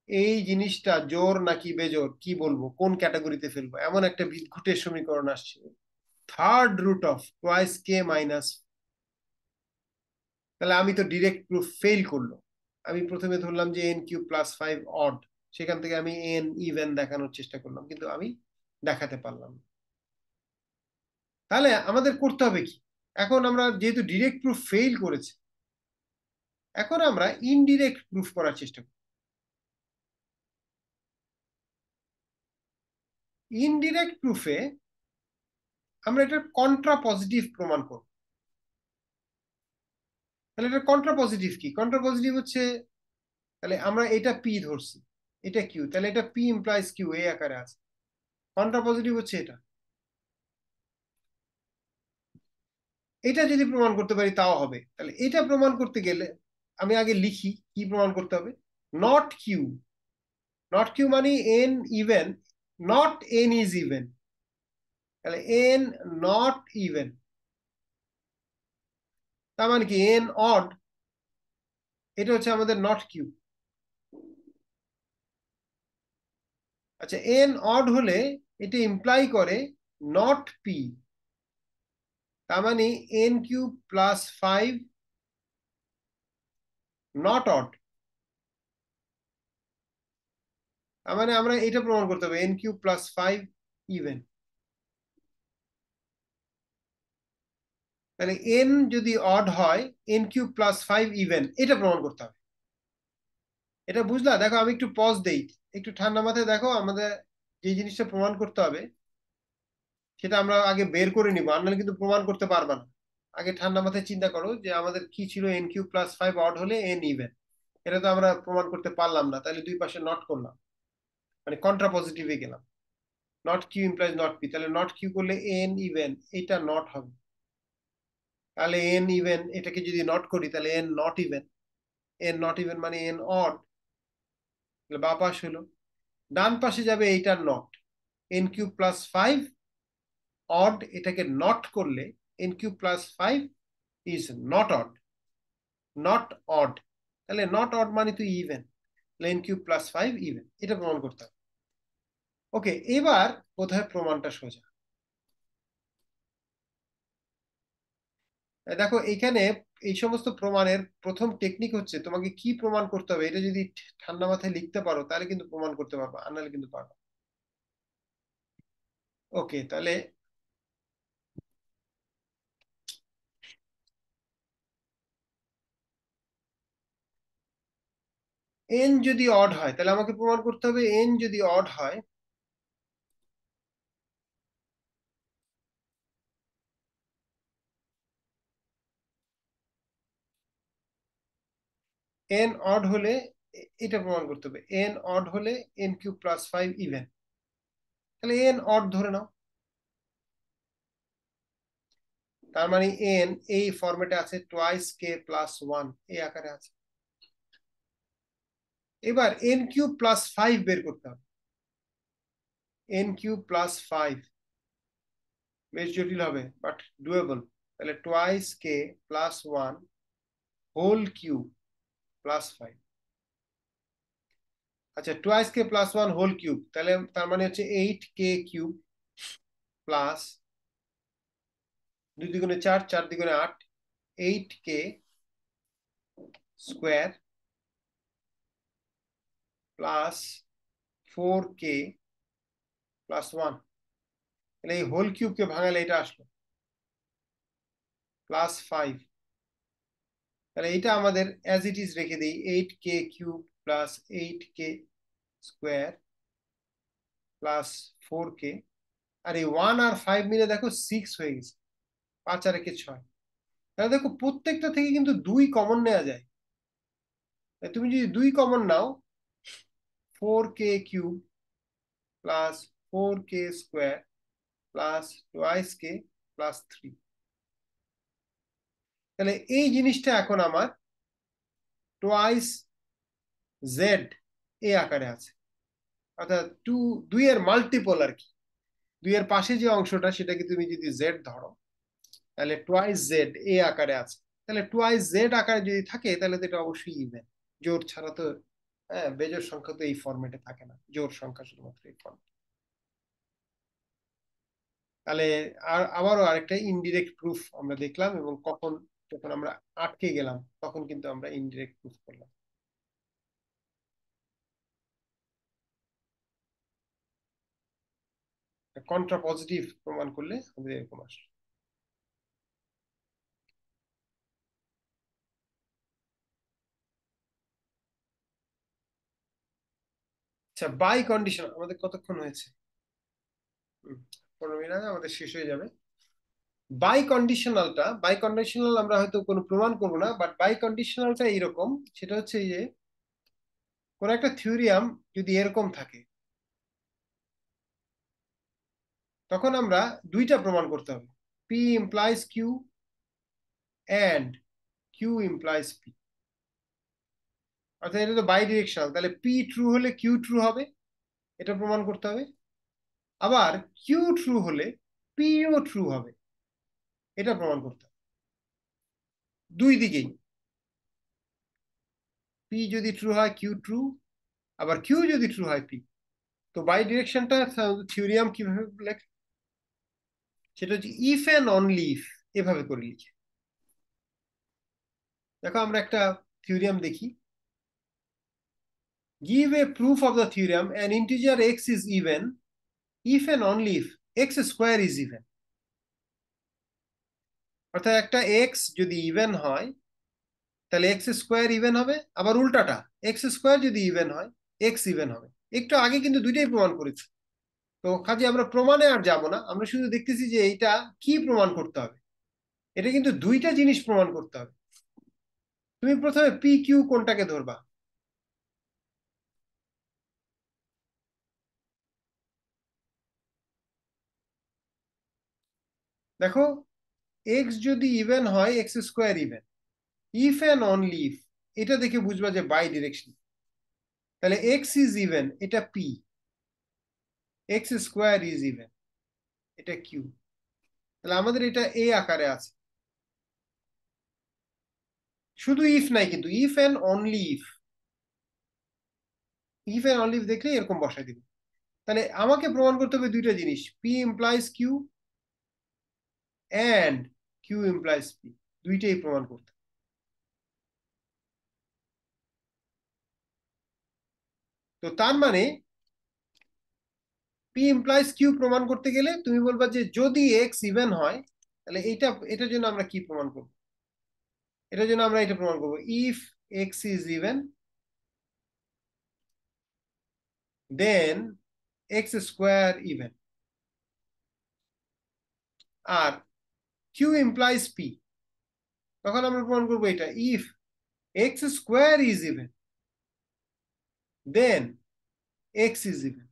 এই জিনিসটা জোর নাকি বেজোর কি বলবো, কোন ক্যাটাগরিতে ফেলবো, এমন একটা বিদঘুটের সমীকরণ আসছে, third root of twice K minus. তাহলে আমি তো ডিরেক্ট প্রুফ ফেল করলো। আমি প্রথমে ধরলাম যে এন কিউব প্লাস 5 অড, সেখান থেকে আমি এন ইভেন দেখানোর চেষ্টা করলাম, কিন্তু আমি দেখাতে পারলাম না। তাহলে আমাদের করতে হবে কি, এখন আমরা যেহেতু ডিরেক্ট প্রুফ ফেল করেছে, এখন আমরা ইনডিরেক্ট প্রুফ করার চেষ্টা করি। ইনডিরেক্ট প্রুফে আমরা এটার কন্ট্রা পজিটিভ প্রমাণ করব। তাহলে এটা কন্ট্রা পজিটিভ কি, কন্ট্রা পজিটিভ হচ্ছে, তাহলে আমরা এটা পি ধরছি, এটা কিউ, তাহলে এটা পি ইমপ্লাইজ কিউ এই আকারে আছে। কন্ট্রা পজিটিভ হচ্ছে এটা। এটা যদি প্রমাণ করতে পারি তাও হবে। তাহলে এটা প্রমাণ করতে গেলে আমি আগে লিখি কি প্রমাণ করতে হবে। নট কিউ, নট কিউ মানে N even, not an is even. তাহলে এন নট ইভেন তার মানে কি এন অড, এটা হচ্ছে আমাদের নট কিউ। আচ্ছা, এন অড হলে এটা ইমপ্লাই করে নট পি, তার মানে N cube plus 5 not odd. তার মানে আমরা এটা প্রমাণ করতে হবে এন কিউব প্লাস 5 ইভেন। তাহলে এন যদি অড হয় এন কিউব প্লাস 5 ইভেন, এটা প্রমাণ করতে হবে। এটা বুঝলা? দেখো আমি একটু পজ দেই, একটু ঠান্ডা মাথায় দেখো। আমাদের যে জিনিসটা প্রমাণ করতে হবে সেটা আমরা আগে বের করে নিবো, আর নাহলে কিন্তু প্রমাণ করতে পারবা না। আগে ঠান্ডা মাথায় চিন্তা করো যে আমাদের কি ছিল, এন কিউব প্লাস 5 অড হলে এন ইভেন। এটা তো আমরা প্রমাণ করতে পারলাম না, তাহলে দুই পাশে নট করলাম, মানে কন্ট্রা পজিটিভে গেলাম। Not Q implies not P, তাহলে নট কিউ করলে এন ইভেন, এটা নট হবে। তাহলে এন ইভেন এটাকে যদি নট করি তাহলে n not even, n not even মানে এন অড। তাহলে বা পাশ হলো, ডান পাশে যাবে এইটার not, n cube plus 5 odd, এটাকে নট করলে n cube plus 5 is not odd, not odd. তাহলে নট অড মানে তো ইভেন, তাহলে এন কিউব প্লাস 5 ইভেন, এটা প্রমাণ করতে হবে। ওকে, এবার বোধহয় প্রমাণটা সোজা। দেখো এইখানে এই সমস্ত প্রমাণের প্রথম টেকনিক হচ্ছে তোমাকে কি প্রমাণ করতে হবে, এটা যদি ঠান্ডা মাথায় লিখতে পারো তাহলে কিন্তু প্রমাণ করতে পারবা, আর নাহলে কিন্তু পারবা। ওকে, তাহলে এন যদি অড হয় তাহলে আমাকে প্রমাণ করতে হবে এন যদি অড হয় এন অড হলে এটা প্রমাণ করতে হবে এন অড হলে এন কিউব প্লাস 5 ইভেন। তাহলে এন অড ধরে নাও, তার মানে এন এই ফরম্যাটে আছে টোয়াইস কে প্লাস 1 এই আকারে আছে। এবার এন কিউব প্লাস 5 বের করতে হবে। এন কিউব প্লাস 5 বেশ জটিল হবে বাট ডুয়েবল। তাহলে twice k plus 1 whole cube plus 5। আচ্ছা, twice k plus 1 whole cube, তাহলে তার মানে হচ্ছে 8 কে কিউব প্লাস 2 দ্বিগুণে 4, 4 দ্বিগুণে 8, 8 কে স্কোয়ার প্লাস 4 কে প্লাস 1। তাহলে এই হোল কিউবকে ভাঙালে এটা আসলো প্লাস 5। তাহলে এটা আমাদের অ্যাজ ইট ইজ রেখে দিই, 8 কে কিউব প্লাস 8 কে স্কোয়ার প্লাস 4 কে, আর এই 1 আর 5 মিলে দেখো 6 হয়ে গেছে, 5 আর 1 6। তাহলে দেখো প্রত্যেকটা থেকে কিন্তু 2 কমন নেওয়া যায়। তুমি যদি 2 কমন নাও, 4 কে কিউব প্লাস 4 কে square plus twice k plus 3। তাহলে এই জিনিসটা এখন আমার টোয়াইস জেড এই আকারে আছে, অর্থাৎ 2 এর মাল্টিপল আর কি। 2 এর পাশে যে অংশটা সেটাকে তুমি যদি জেড ধরো তাহলে টোয়াইস জেড এই আকারে আছে। তাহলে টোয়াইস জেড আকারে যদি থাকে তাহলে তো এটা অবশ্যই ইভেন। জোড় ছাড়া তো, হ্যাঁ, বেজোড় সংখ্যা তো এই ফরম্যাটে থাকে না, জোড় সংখ্যা শুধুমাত্র এই ফরম্যাট। তাহলে আর আবারও আরেকটা ইনডিরেক্ট প্রুফ আমরা দেখলাম, এবং কখন যখন আমরা আটকে গেলাম তখন কিন্তু আমরা ইনডিরেক্ট প্রুফ করলাম। কন্ট্রা পজিটিভ প্রমাণ করলে আমাদের এরকম আসে। আচ্ছা, বাই কন্ডিশন আমাদের কতক্ষণ হয়েছে? 15 মিনিট আগে আমাদের শেষ হয়ে যাবে। বাই কন্ডিশনাল আমরা হয়তো কোনো প্রমাণ করবো না, বাট বাই কন্ডিশনালটা এইরকম। সেটা হচ্ছে যে কোন একটা থিওরিয়াম যদি এরকম থাকে তখন আমরা দুইটা প্রমাণ করতে হবে, P implies Q and Q implies P. অর্থাৎ এটা তো বাই ডিরেকশনাল, তাহলে পি ট্রু হলে কিউ ট্রু হবে, এটা প্রমাণ করতে হবে। আবার কিউ ট্রু হলে পিও ট্রু হবে, এটা প্রমাণ করতে হবে। দুই দিকেই, পি যদি ট্রু হয় কিউ ট্রু, আবার কিউ যদি ট্রু হয় পি। তো বাই ডিরেকশনটা থিওরিয়াম কিভাবে লেখে, সেটা হচ্ছে ইফ অ্যান্ড অনলি ইফ, এভাবে করে লিখে। দেখো আমরা একটা থিওরিয়াম দেখি। Give a proof of the theorem an integer x is even if and only if x square is even। অর্থাৎ একটা x যদি ইভেন হয় তাহলে x স্কোয়ার ইভেন হবে, আবার উল্টাটা x স্কোয়ার যদি ইভেন হয় x ইভেন হবে। একটু আগে কিন্তু দুইটাই প্রমাণ করেছি, তো কাজে আমরা প্রমাণে আর যাব না, আমরা শুধু দেখতেছি যে এইটা কি প্রমাণ করতে হবে। এটা কিন্তু দুইটা জিনিস প্রমাণ করতে হবে। তুমি প্রথমে পি কিউ কোনটাকে ধরবা? দেখো, এক্স যদি ইভেন হয় x square even, if and only if, এটা দেখে বুঝবা যে বাই ডিরেকশন। তাহলে এক্স ইজ ইভেন, এটা P, x square is even, এটা কিউ। তাহলে আমাদের এটা এ আকারে আছে। শুধু ইফ নাই কিন্তু, if and only if, if and only if দেখলে এরকম বসাই দিব। তাহলে আমাকে প্রমাণ করতে হবে দুইটা জিনিস, P implies Q and Q implies P, দুইটাই প্রমাণ করতে। তো তার মানে পি ইমপ্লাইজ কিউ প্রমাণ করতে গেলে তুমি বলবা যে যদি এক্স ইভেন হয়, তাহলে এটার জন্য আমরা কি প্রমাণ করব? এটার জন্য আমরা এটা প্রমাণ করব, if x is even then x square even. আর কিউ ইমপ্লাইজ পি, তখন আমরা প্রমাণ করবো এটা, if x square is even then x is even.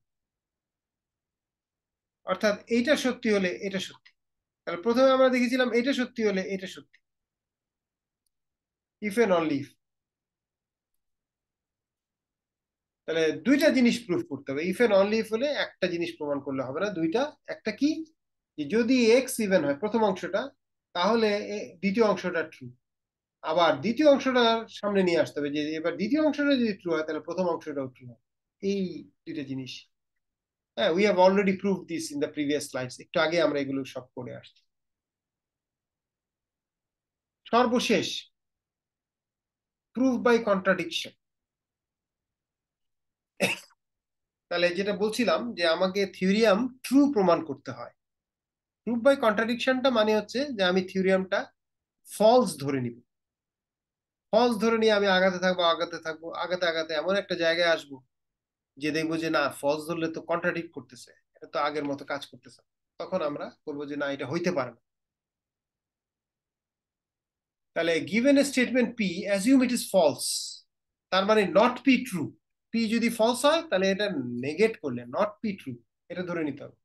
অর্থাৎ এইটা সত্যি হলে এটা সত্যি। তাহলে প্রথমে আমরা দেখেছিলাম এটা সত্যি হলে এটা সত্যি, ইফ এন্ড অনলি ইফ। তাহলে দুইটা জিনিস প্রুফ করতে হবে, ইফ এন্ড অনলি ইফ হলে একটা জিনিস প্রমাণ করলে হবে না, দুইটা। একটা কি, যে যদি এক্স ইভেন হয় প্রথম অংশটা, তাহলে দ্বিতীয় অংশটা ট্রু। আবার দ্বিতীয় অংশটা সামনে নিয়ে আসতে হবে, যে এবার দ্বিতীয় অংশটা যদি ট্রু হয় তাহলে প্রথম অংশটাও ট্রু হয়। এই দুইটা জিনিস, হ্যাঁ, we have already prove this in the previous slides. একটু আগে আমরা এগুলো সব করে আসছি। সর্বশেষ, প্রুফ বাই কন্ট্রাডিকশন। তাহলে যেটা বলছিলাম যে আমাকে থিওরিয়াম ট্রু প্রমাণ করতে হয়। প্রুফ বাই কন্ট্রাডিকশনটা মানে হচ্ছে যে আমি থিওরিয়ামটা ফলস ধরে নিব। ফলস ধরে নিয়ে আমি আগাতে থাকবো আগাতে থাকবো, আগাতে আগাতে এমন একটা জায়গায় আসবো যে দেখবো যে না, ফলস ধরলে তো কন্ট্রাডিক্ট করতেছে, এটা তো আগের মতো কাজ করতেছে। তখন আমরা বলবো যে না, এটা হইতে পারে না। তাহলে given a statement P, assume it is false, তার মানে নট পি ট্রু। পি যদি ফলস হয় তাহলে এটা নেগেট করলে নট পি ট্রু, এটা ধরে নিতে হবে।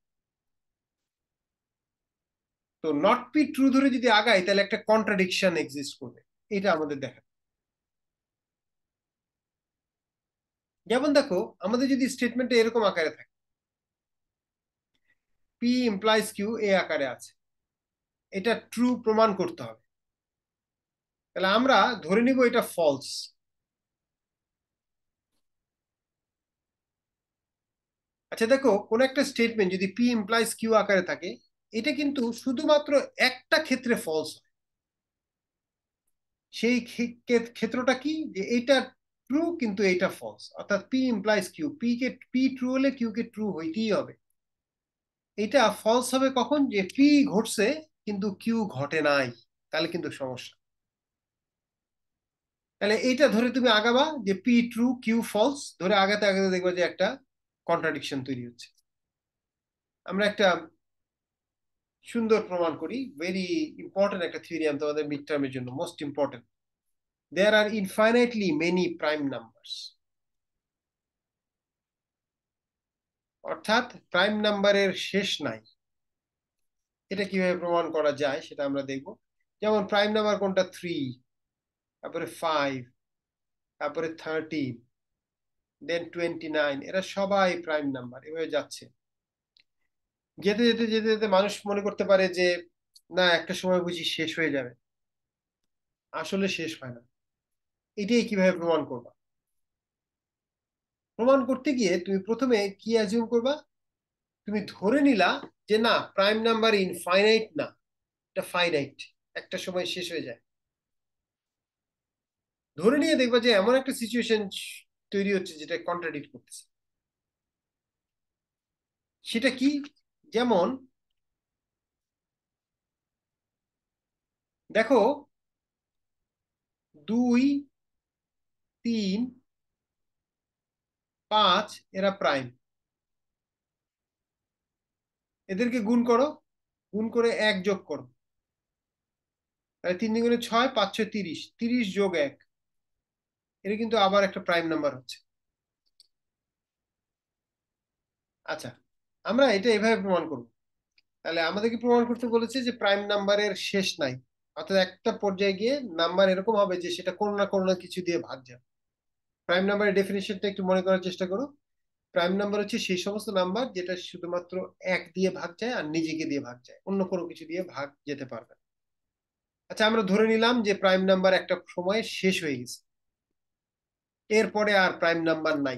তো নট পি ট্রু ধরে যদি আগাই তাহলে একটা কন্ট্রাডিকশন এক্সিস্ট করবে, এটা আমাদের দেখা। যেমন দেখো, আমাদের যদি স্টেটমেন্টে এরকম আকারে থাকে, পি ইমপ্লাইজ কিউ এ আকারে আছে, এটা ট্রু প্রমাণ করতে হবে, তাহলে আমরা ধরে নিব এটা ফলস। আচ্ছা দেখো, কোন একটা স্টেটমেন্ট যদি পি ইমপ্লাইজ কিউ আকারে থাকে, এটা কিন্তু শুধুমাত্র একটা ক্ষেত্রে ফলস হয়। সেই ক্ষেত্রটা কি, যে এটা ট্রু কিন্তু এটা ফলস। অর্থাৎ P implies Q, P true হলে কিউ কে ট্রু হইতেই হবে। এটা ফলস হবে কখন, যে পি ঘটছে কিন্তু কিউ ঘটে নাই, তাহলে কিন্তু সমস্যা। তাহলে এইটা ধরে তুমি আগাবা যে পি ট্রু কিউ ফলস, ধরে আগাতে আগাতে দেখবা যে একটা কন্ট্রাডিকশন তৈরি হচ্ছে। আমরা একটা সুন্দর প্রমাণ করি, ভেরি ইম্পর্টেন্ট একটা থিওরিয়াম তোমাদের মিড টার্মের জন্য, মোস্ট ইম্পর্টেন্ট। দেয়ার আর ইনফাইনাইটলি মেনি প্রাইম নাম্বারস। অর্থাৎ প্রাইম নাম্বারের শেষ নাই। এটা কিভাবে প্রমাণ করা যায় সেটা আমরা দেখব। যেমন প্রাইম নাম্বার কোনটা? 3, তারপরে 5, তারপরে 13, দেন 29, এরা সবাই প্রাইম নাম্বার। এভাবে যাচ্ছে, যেতে যেতে যেতে যেতে মানুষ মনে করতে পারে যে না, একটা সময় বুঝি শেষ হয়ে যাবে। আসলে শেষ হয় না। এটাই কিভাবে প্রমাণ করবা? প্রমাণ করতে গিয়ে তুমি প্রথমে কি অ্যাজিউম করবা? তুমি ধরে নিলা যে না, প্রাইম নাম্বার ইনফাইনাইট না, এটা ফাইনাইট, একটা সময় শেষ হয়ে যায়। ধরে নিয়ে দেখবা যে এমন একটা সিচুয়েশন তৈরি হচ্ছে যেটা কন্ট্রাডিক্ট করতেছে। সেটা কি? যেমন দেখো, 2, 3, 5 এরা প্রাইম। এদেরকে গুণ করো, গুণ করে 1 যোগ করো, তাহলে 3 × 6, 5 × 6 30, 30 যোগ 1, এটা কিন্তু আবার একটা প্রাইম নাম্বার হচ্ছে। আচ্ছা, আমরা এটা এভাবে প্রমাণ করব। তাহলে আমাদেরকে প্রমাণ করতে বলেছে যে প্রাইম নাম্বারের শেষ নাই, অর্থাৎ একটা পর্যায়ে গিয়ে নাম্বার এরকম হবে যে সেটা কোনো না কিছু দিয়ে ভাগ যাবে। প্রাইম নাম্বারের ডেফিনেশনটা একটু মনে করার চেষ্টা করো। প্রাইম নাম্বার হচ্ছে সেই সমস্ত নাম্বার যেটা শুধুমাত্র 1 দিয়ে ভাগ যায় আর নিজেকে দিয়ে ভাগ যায়, অন্য কোনো কিছু দিয়ে ভাগ যেতে পারবে না। আচ্ছা, আমরা ধরে নিলাম যে প্রাইম নাম্বার একটা সময়ে শেষ হয়ে গেছে, এরপরে আর প্রাইম নাম্বার নাই।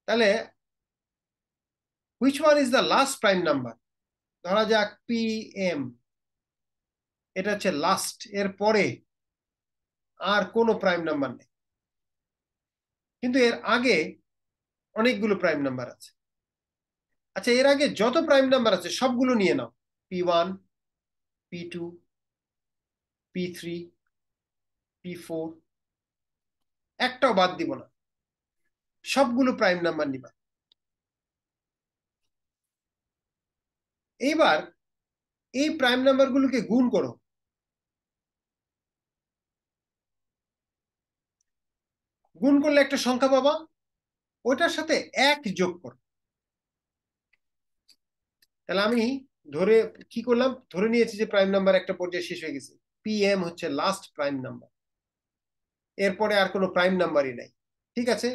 তাহলে which one is the last prime number? ধরা যাক PM, এটা হচ্ছে লাস্ট, এর পরে আর কোনো প্রাইম নাম্বার নেই। কিন্তু এর আগে অনেকগুলো প্রাইম নাম্বার আছে। আচ্ছা, এর আগে যত প্রাইম নাম্বার আছে সবগুলো নিয়ে নাও, P1, P2, P3, P4, একটাও বাদ দিব না, সবগুলো প্রাইম নাম্বার নিবা। এইবার এই প্রাইম নাম্বারগুলোকে গুণ করো। গুণ করলে একটা সংখ্যা পাবা, ওটার সাথে 1 যোগ করো। তাহলে আমি ধরে কি করলাম? ধরে নিয়েছি যে প্রাইম নাম্বার একটা পর্যায়ে শেষ হয়ে গেছে, PM হচ্ছে লাস্ট প্রাইম নাম্বার, এরপরে আর কোনো প্রাইম নাম্বারই নাই। ঠিক আছে,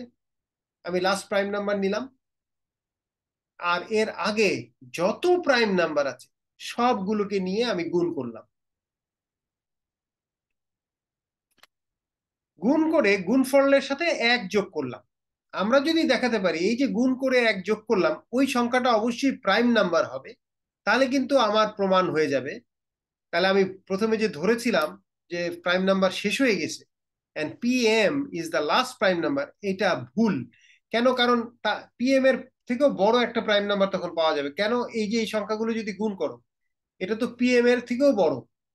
আমি লাস্ট প্রাইম নাম্বার নিলাম, আর এর আগে যত প্রাইম নাম্বার আছে সবগুলোকে নিয়ে আমি গুণ করলাম। গুণ করে গুণফলের সাথে 1 যোগ করলাম। আমরা যদি দেখাতে পারি এই যে গুণ করে 1 যোগ করলাম, ওই সংখ্যাটা অবশ্যই প্রাইম নাম্বার হবে, তাহলে কিন্তু আমার প্রমাণ হয়ে যাবে। তাহলে আমি প্রথমে যে ধরেছিলাম যে প্রাইম নাম্বার শেষ হয়ে গেছে and PM is the last prime number, এটা ভুল। কেন? কারণ PM এর থেকেও বড় একটা প্রাইম নাম্বার তখন পাওয়া যাবে। কেন? এই যে এই সংখ্যাগুলো যদি গুণ করো, এটা তো PM এর থেকেও বড়,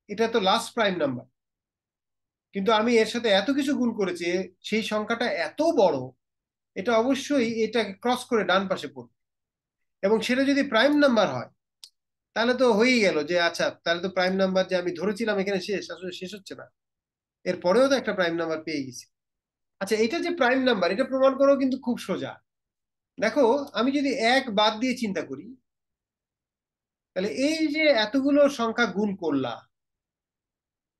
এটা তো লাস্ট প্রাইম নাম্বার। কিন্তু আমি এর সাথে এত কিছু গুণ করেছি, সেই সংখ্যাটা এত বড়, এটা অবশ্যই এটাকে ক্রস করে ডান পাশে পড়বে। এবং সেটা যদি প্রাইম নাম্বার হয় তাহলে তো হয়েই গেল যে আচ্ছা, তাহলে তো প্রাইম নাম্বার যে আমি ধরেছিলাম এখানে শেষ, আসলে শেষ হচ্ছে না, এরপরেও তো একটা প্রাইম নাম্বার পেয়ে গেছি। আচ্ছা, এটা যে প্রাইম নাম্বার এটা প্রমাণ করাও কিন্তু খুব সোজা। দেখো, আমি যদি 1 বাদ দিয়ে চিন্তা করি, তাহলে এই যে এতগুলো সংখ্যা গুণ করলাম,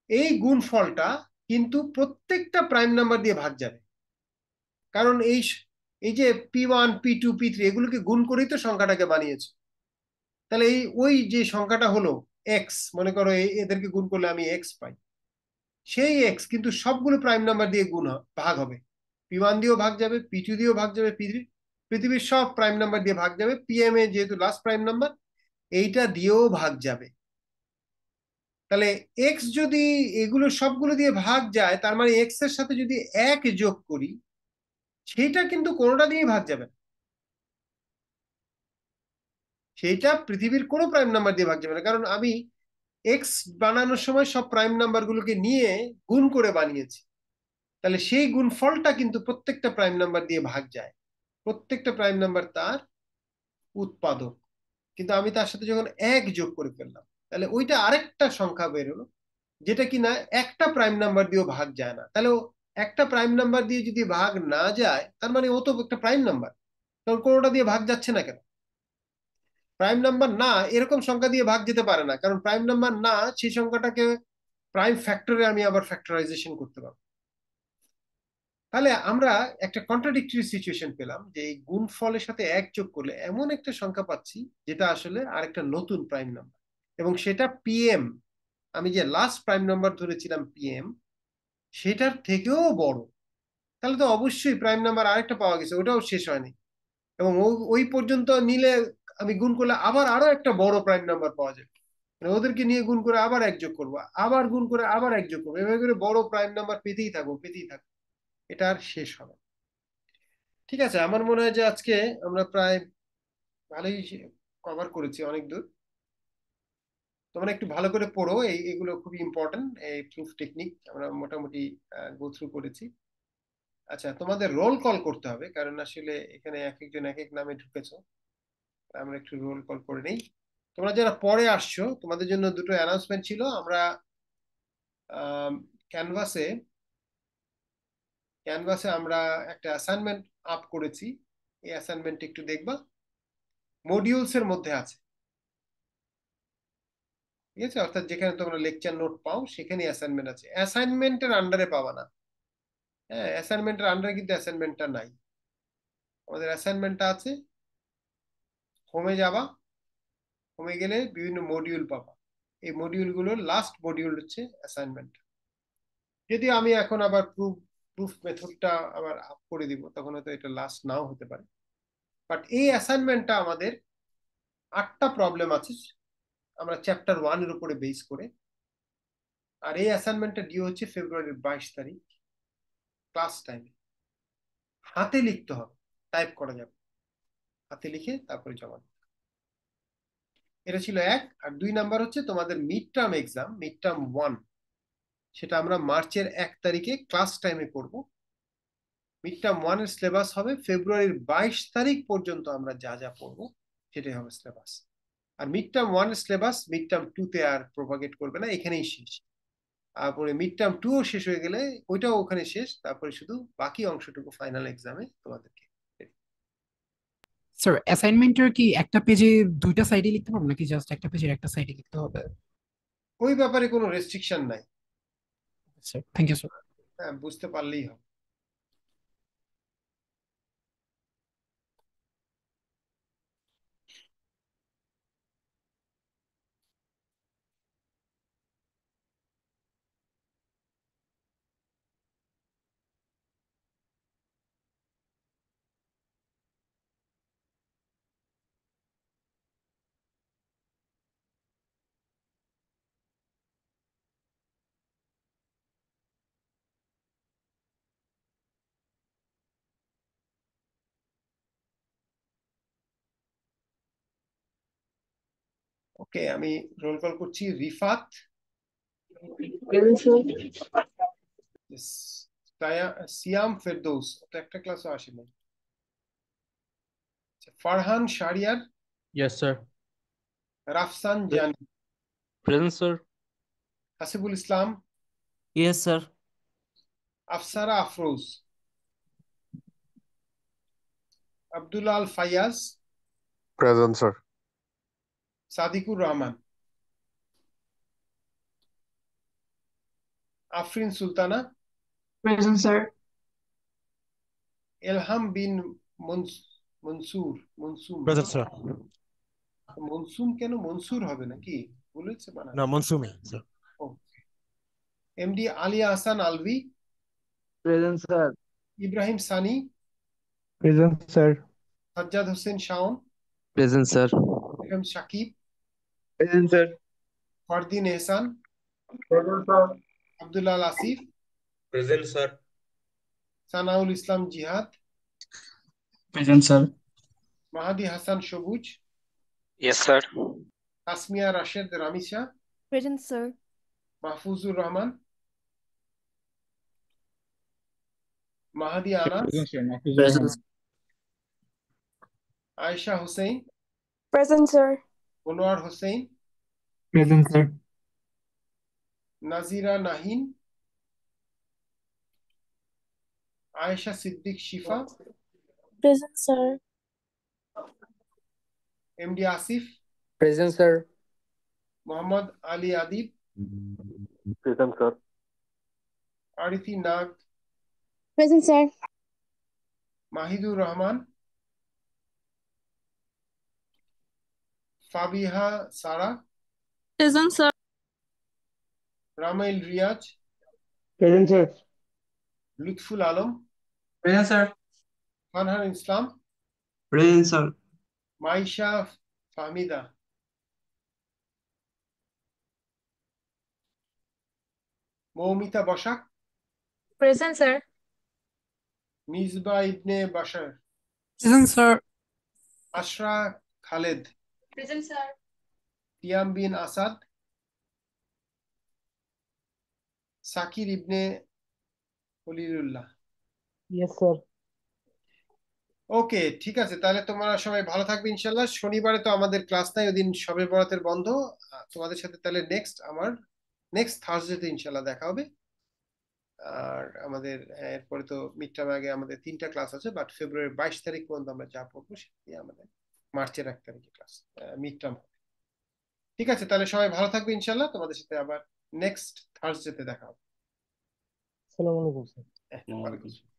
এই গুণফলটা কিন্তু প্রত্যেকটা প্রাইম নাম্বার দিয়ে ভাগ যাবে। কারণ এই যে P1, P2, P3 এগুলোকে গুণ করেই তো সংখ্যাটাকে বানিয়েছে। তাহলে ওই যে সংখ্যাটা হলো x, মনে করো এদেরকে গুণ করলে আমি x পাই, সেই x কিন্তু সবগুলো প্রাইম নাম্বার দিয়ে ভাগ হবে। P1 দিয়েও ভাগ যাবে, P2 দিয়েও ভাগ যাবে, পৃথিবীর সব প্রাইম নাম্বার দিয়ে ভাগ যাবে, PM এ যেহেতু লাস্ট প্রাইম নাম্বার এইটা দিয়েও ভাগ যাবে। তাহলে x যদি এগুলো সবগুলো দিয়ে ভাগ যায়, তার মানে x এর সাথে যদি 1 যোগ করি, সেটা কিন্তু কোনোটা দিয়ে ভাগ যাবে না, সেইটা পৃথিবীর কোনো প্রাইম নাম্বার দিয়ে ভাগ যাবে না। কারণ আমি এক্স বানানোর সময় সব প্রাইম নাম্বারগুলোকে নিয়ে গুণ করে বানিয়েছি। তাহলে সেই গুণফলটা কিন্তু প্রত্যেকটা প্রাইম নাম্বার দিয়ে ভাগ যায়, প্রত্যেকটা প্রাইম নাম্বার তার উৎপাদক। কিন্তু আমি তার সাথে যখন 1 যোগ করে ফেললাম, তাহলে ওইটা আরেকটা সংখ্যা বেরোলো যেটা কিনা একটা প্রাইম নাম্বার দিয়েও ভাগ যায় না। তাহলে একটা প্রাইম নাম্বার দিয়ে যদি ভাগ না যায়, তার মানে ও তো একটা প্রাইম নাম্বার, তখন কোনোটা দিয়ে ভাগ যাচ্ছে না কেন? প্রাইম নাম্বার না এরকম সংখ্যা দিয়ে ভাগ যেতে পারে না, কারণ প্রাইম নাম্বার না সেই সংখ্যাটাকে প্রাইম ফ্যাক্টরে আমি আবার ফ্যাক্টরাইজেশন করতে পারবো। তাহলে আমরা একটা কন্ট্রাডিক্টরি সিচুয়েশন পেলাম যে এই গুণফলের সাথে এক যোগ করলে এমন একটা সংখ্যা পাচ্ছি যেটা আসলে আরেকটা নতুন প্রাইম নাম্বার, এবং সেটা পিএম। আমি যে লাস্ট প্রাইম নাম্বার ধরেছিলাম পিএম, সেটার থেকেও বড়। তাহলে তো অবশ্যই প্রাইম নাম্বার আরেকটা পাওয়া গেছে, ওটাও শেষ হয়নি, এবং ওই পর্যন্ত নিলে আমি গুণ করলে আবার আরো একটা বড় প্রাইম নাম্বার পাওয়া যাবে। মানে ওদেরকে নিয়ে গুণ করে আবার এক যোগ করবো, আবার গুণ করে আবার এক যোগ করবো, এভাবে করে বড় প্রাইম নাম্বার পেতেই থাকবো পেতেই থাকবো, এটা আর শেষ হবে না। ঠিক আছে, আমার মনে হয় যে আজকে আমরা প্রায় ভালোই কভার করেছি অনেক দূর। তোমরা একটু ভালো করে পড়ো, এগুলো খুবই ইম্পর্টেন্ট। এই প্রুফ টেকনিক আমরা মোটামুটি গো থ্রু করেছি। আচ্ছা, তোমাদের রোল কল করতে হবে, কারণ আসলে এখানে এক একজন এক এক নামে ঢুকেছো। আমরা একটু রোল কল করে নেই। তোমরা যারা পরে আসছো তোমাদের জন্য দুটো অ্যানাউন্সমেন্ট ছিল। আমরা ক্যানভাসে ক্যানভাসে আমরা একটা অ্যাসাইনমেন্ট আপ করেছি। এই অ্যাসাইনমেন্ট একটু দেখবা, মডিউলস এর মধ্যে আছে। ঠিক আছে, অর্থাৎ যেখানে তোমরা লেকচার নোট পাও সেখানে অ্যাসাইনমেন্ট আছে, অ্যাসাইনমেন্টের আন্ডারে পাবা না। হ্যাঁ, অ্যাসাইনমেন্টের আন্ডারে কিন্তু অ্যাসাইনমেন্টটা নাই। আমাদের অ্যাসাইনমেন্টটা আছে, হোমে যাবা, হোমে গেলে বিভিন্ন মডিউল পাবা। এই মডিউলগুলোর লাস্ট মডিউল হচ্ছে অ্যাসাইনমেন্ট। যদিও আমি এখন আবার প্রুফ প্রুফ মেথডটা আবার আপ করে দিব, তখন হয়তো এটা লাস্ট নাও হতে পারে। বাট এই অ্যাসাইনমেন্টটা আমাদের 8টা প্রবলেম আছে, আমরা চ্যাপ্টার 1 এর উপরে বেস করে। আর এই অ্যাসাইনমেন্টটা ডিউ হচ্ছে ফেব্রুয়ারির 22 তারিখ, ক্লাস টাইমে। হাতে লিখতে হবে, টাইপ করা যাবে, হাতে লিখে তারপরে জমা দিতে। এটা ছিল 1। আর 2 নাম্বার হচ্ছে তোমাদের mid term exam, mid term 1, সেটা আমরা মার্চের 1 তারিখে ক্লাস টাইমে করব। মিড টার্ম 1 এর সিলেবাস হবে ফেব্রুয়ারির 22 তারিখ পর্যন্ত আমরা যা যা পড়বো সেটাই হবে সিলেবাস। আর মিড টার্ম 1 এর সিলেবাস মিড টার্ম 2-তে আর প্রোপাগেট করবে না, এখানেই শেষ। তারপরে মিড টার্ম 2 শেষ হয়ে গেলে ওইটাও ওখানে শেষ, তারপরে শুধু বাকি অংশটুকু ফাইনাল এক্সামে তোমাদেরকে। স্যার অ্যাসাইনমেন্টের কি একটা পেজে দুইটা সাইডে লিখতে পারবো নাকি জাস্ট একটা পেজের একটা সাইডে লিখতে হবে? ওই ব্যাপারে কোনো রেস্ট্রিকশন নাই। Sir thank you sir. হ্যাঁ, বুঝতে পারলেই হবে। ওকে, আমি রোল কল করছি। রিফাত, সিয়াম ফেরদৌস, তো একটা ক্লাসও আসে নাই। Farhan Shahriar, Yes, sir. রাফসান জানি, Present, sir. হাসিবুল ইসলাম, Yes, sir. Afsara Afroz, Abdullah Al Fayaz, Present, sir. Sadiqur Rahman, Afrin Sultana, Present, sir. Elham বিন মনসুর, মনসুম, Present, sir. মনসুম কেন মনসুর হবে নাকি, বলেছে বানা। No, Monsumi, sir. MD Alia Hasan Alvi, Present, sir. Ibrahim Sunny, Present, sir. Sajjad Hossain Shaon, Present, sir. M Sakib, Present, sir. Fardin Ehsan, Present, sir. Abdullah Al Asif, Present, sir. Sanaul Islam Jihad, Present, sir. মাহাদি হাসান সবুজ, Yes, sir. Tasmia Rashed Ramisa, Present, sir. Mahfuzur Rahman, মাহাদি Anas, Present, Ayesha Hossain, Present, sir. Monowar Hossain, Present, sir. Nazira Nahin, Ayesha Siddique Shifa, Present, sir. MD Asif, Present, sir. Mohammad Ali Adib, Present, sir. Arifi Nag, Present, sir. Mahidur Rahman, Fabiha Sara, Present, sir. Ramail Riaz, Present, sir. Lutful Alam, Present, sir. Farhan Islam, Present, sir. Maisha Fahmida, Moumita Basak, present sir. Misba Ibne Bashar, Present, sir. Ashra Khaled, present sir. Kiyam Bin Asad, Shakir ইবনে খলিলুল্লাহ। Yes, sir. ওকে, ঠিক আছে, তাহলে তোমরা সবাই ভালো থাকবে ইনশাল্লাহ। শনিবারে তো আমাদের ক্লাস নাই, ওদিন শবে বরাতের বন্ধ। তোমাদের সাথে তাহলে নেক্সট থার্সডেতে ইনশাল্লাহ দেখা হবে। আর আমাদের এরপরে তো মিড টার্ম আগে আমাদের 3টা ক্লাস আছে, বাট ফেব্রুয়ারির 22 তারিখ পর্যন্ত আমরা যা পড়বো সেটি আমাদের মার্চের 1 তারিখে ক্লাস মিড টার্ম হবে। ঠিক আছে, তাহলে সবাই ভালো থাকবে ইনশাল্লাহ। তোমাদের সাথে আবার নেক্সট থার্সডেতে দেখা হবে। আসসালামু আলাইকুম, স্যার। ওয়ালাইকুম আসসালাম।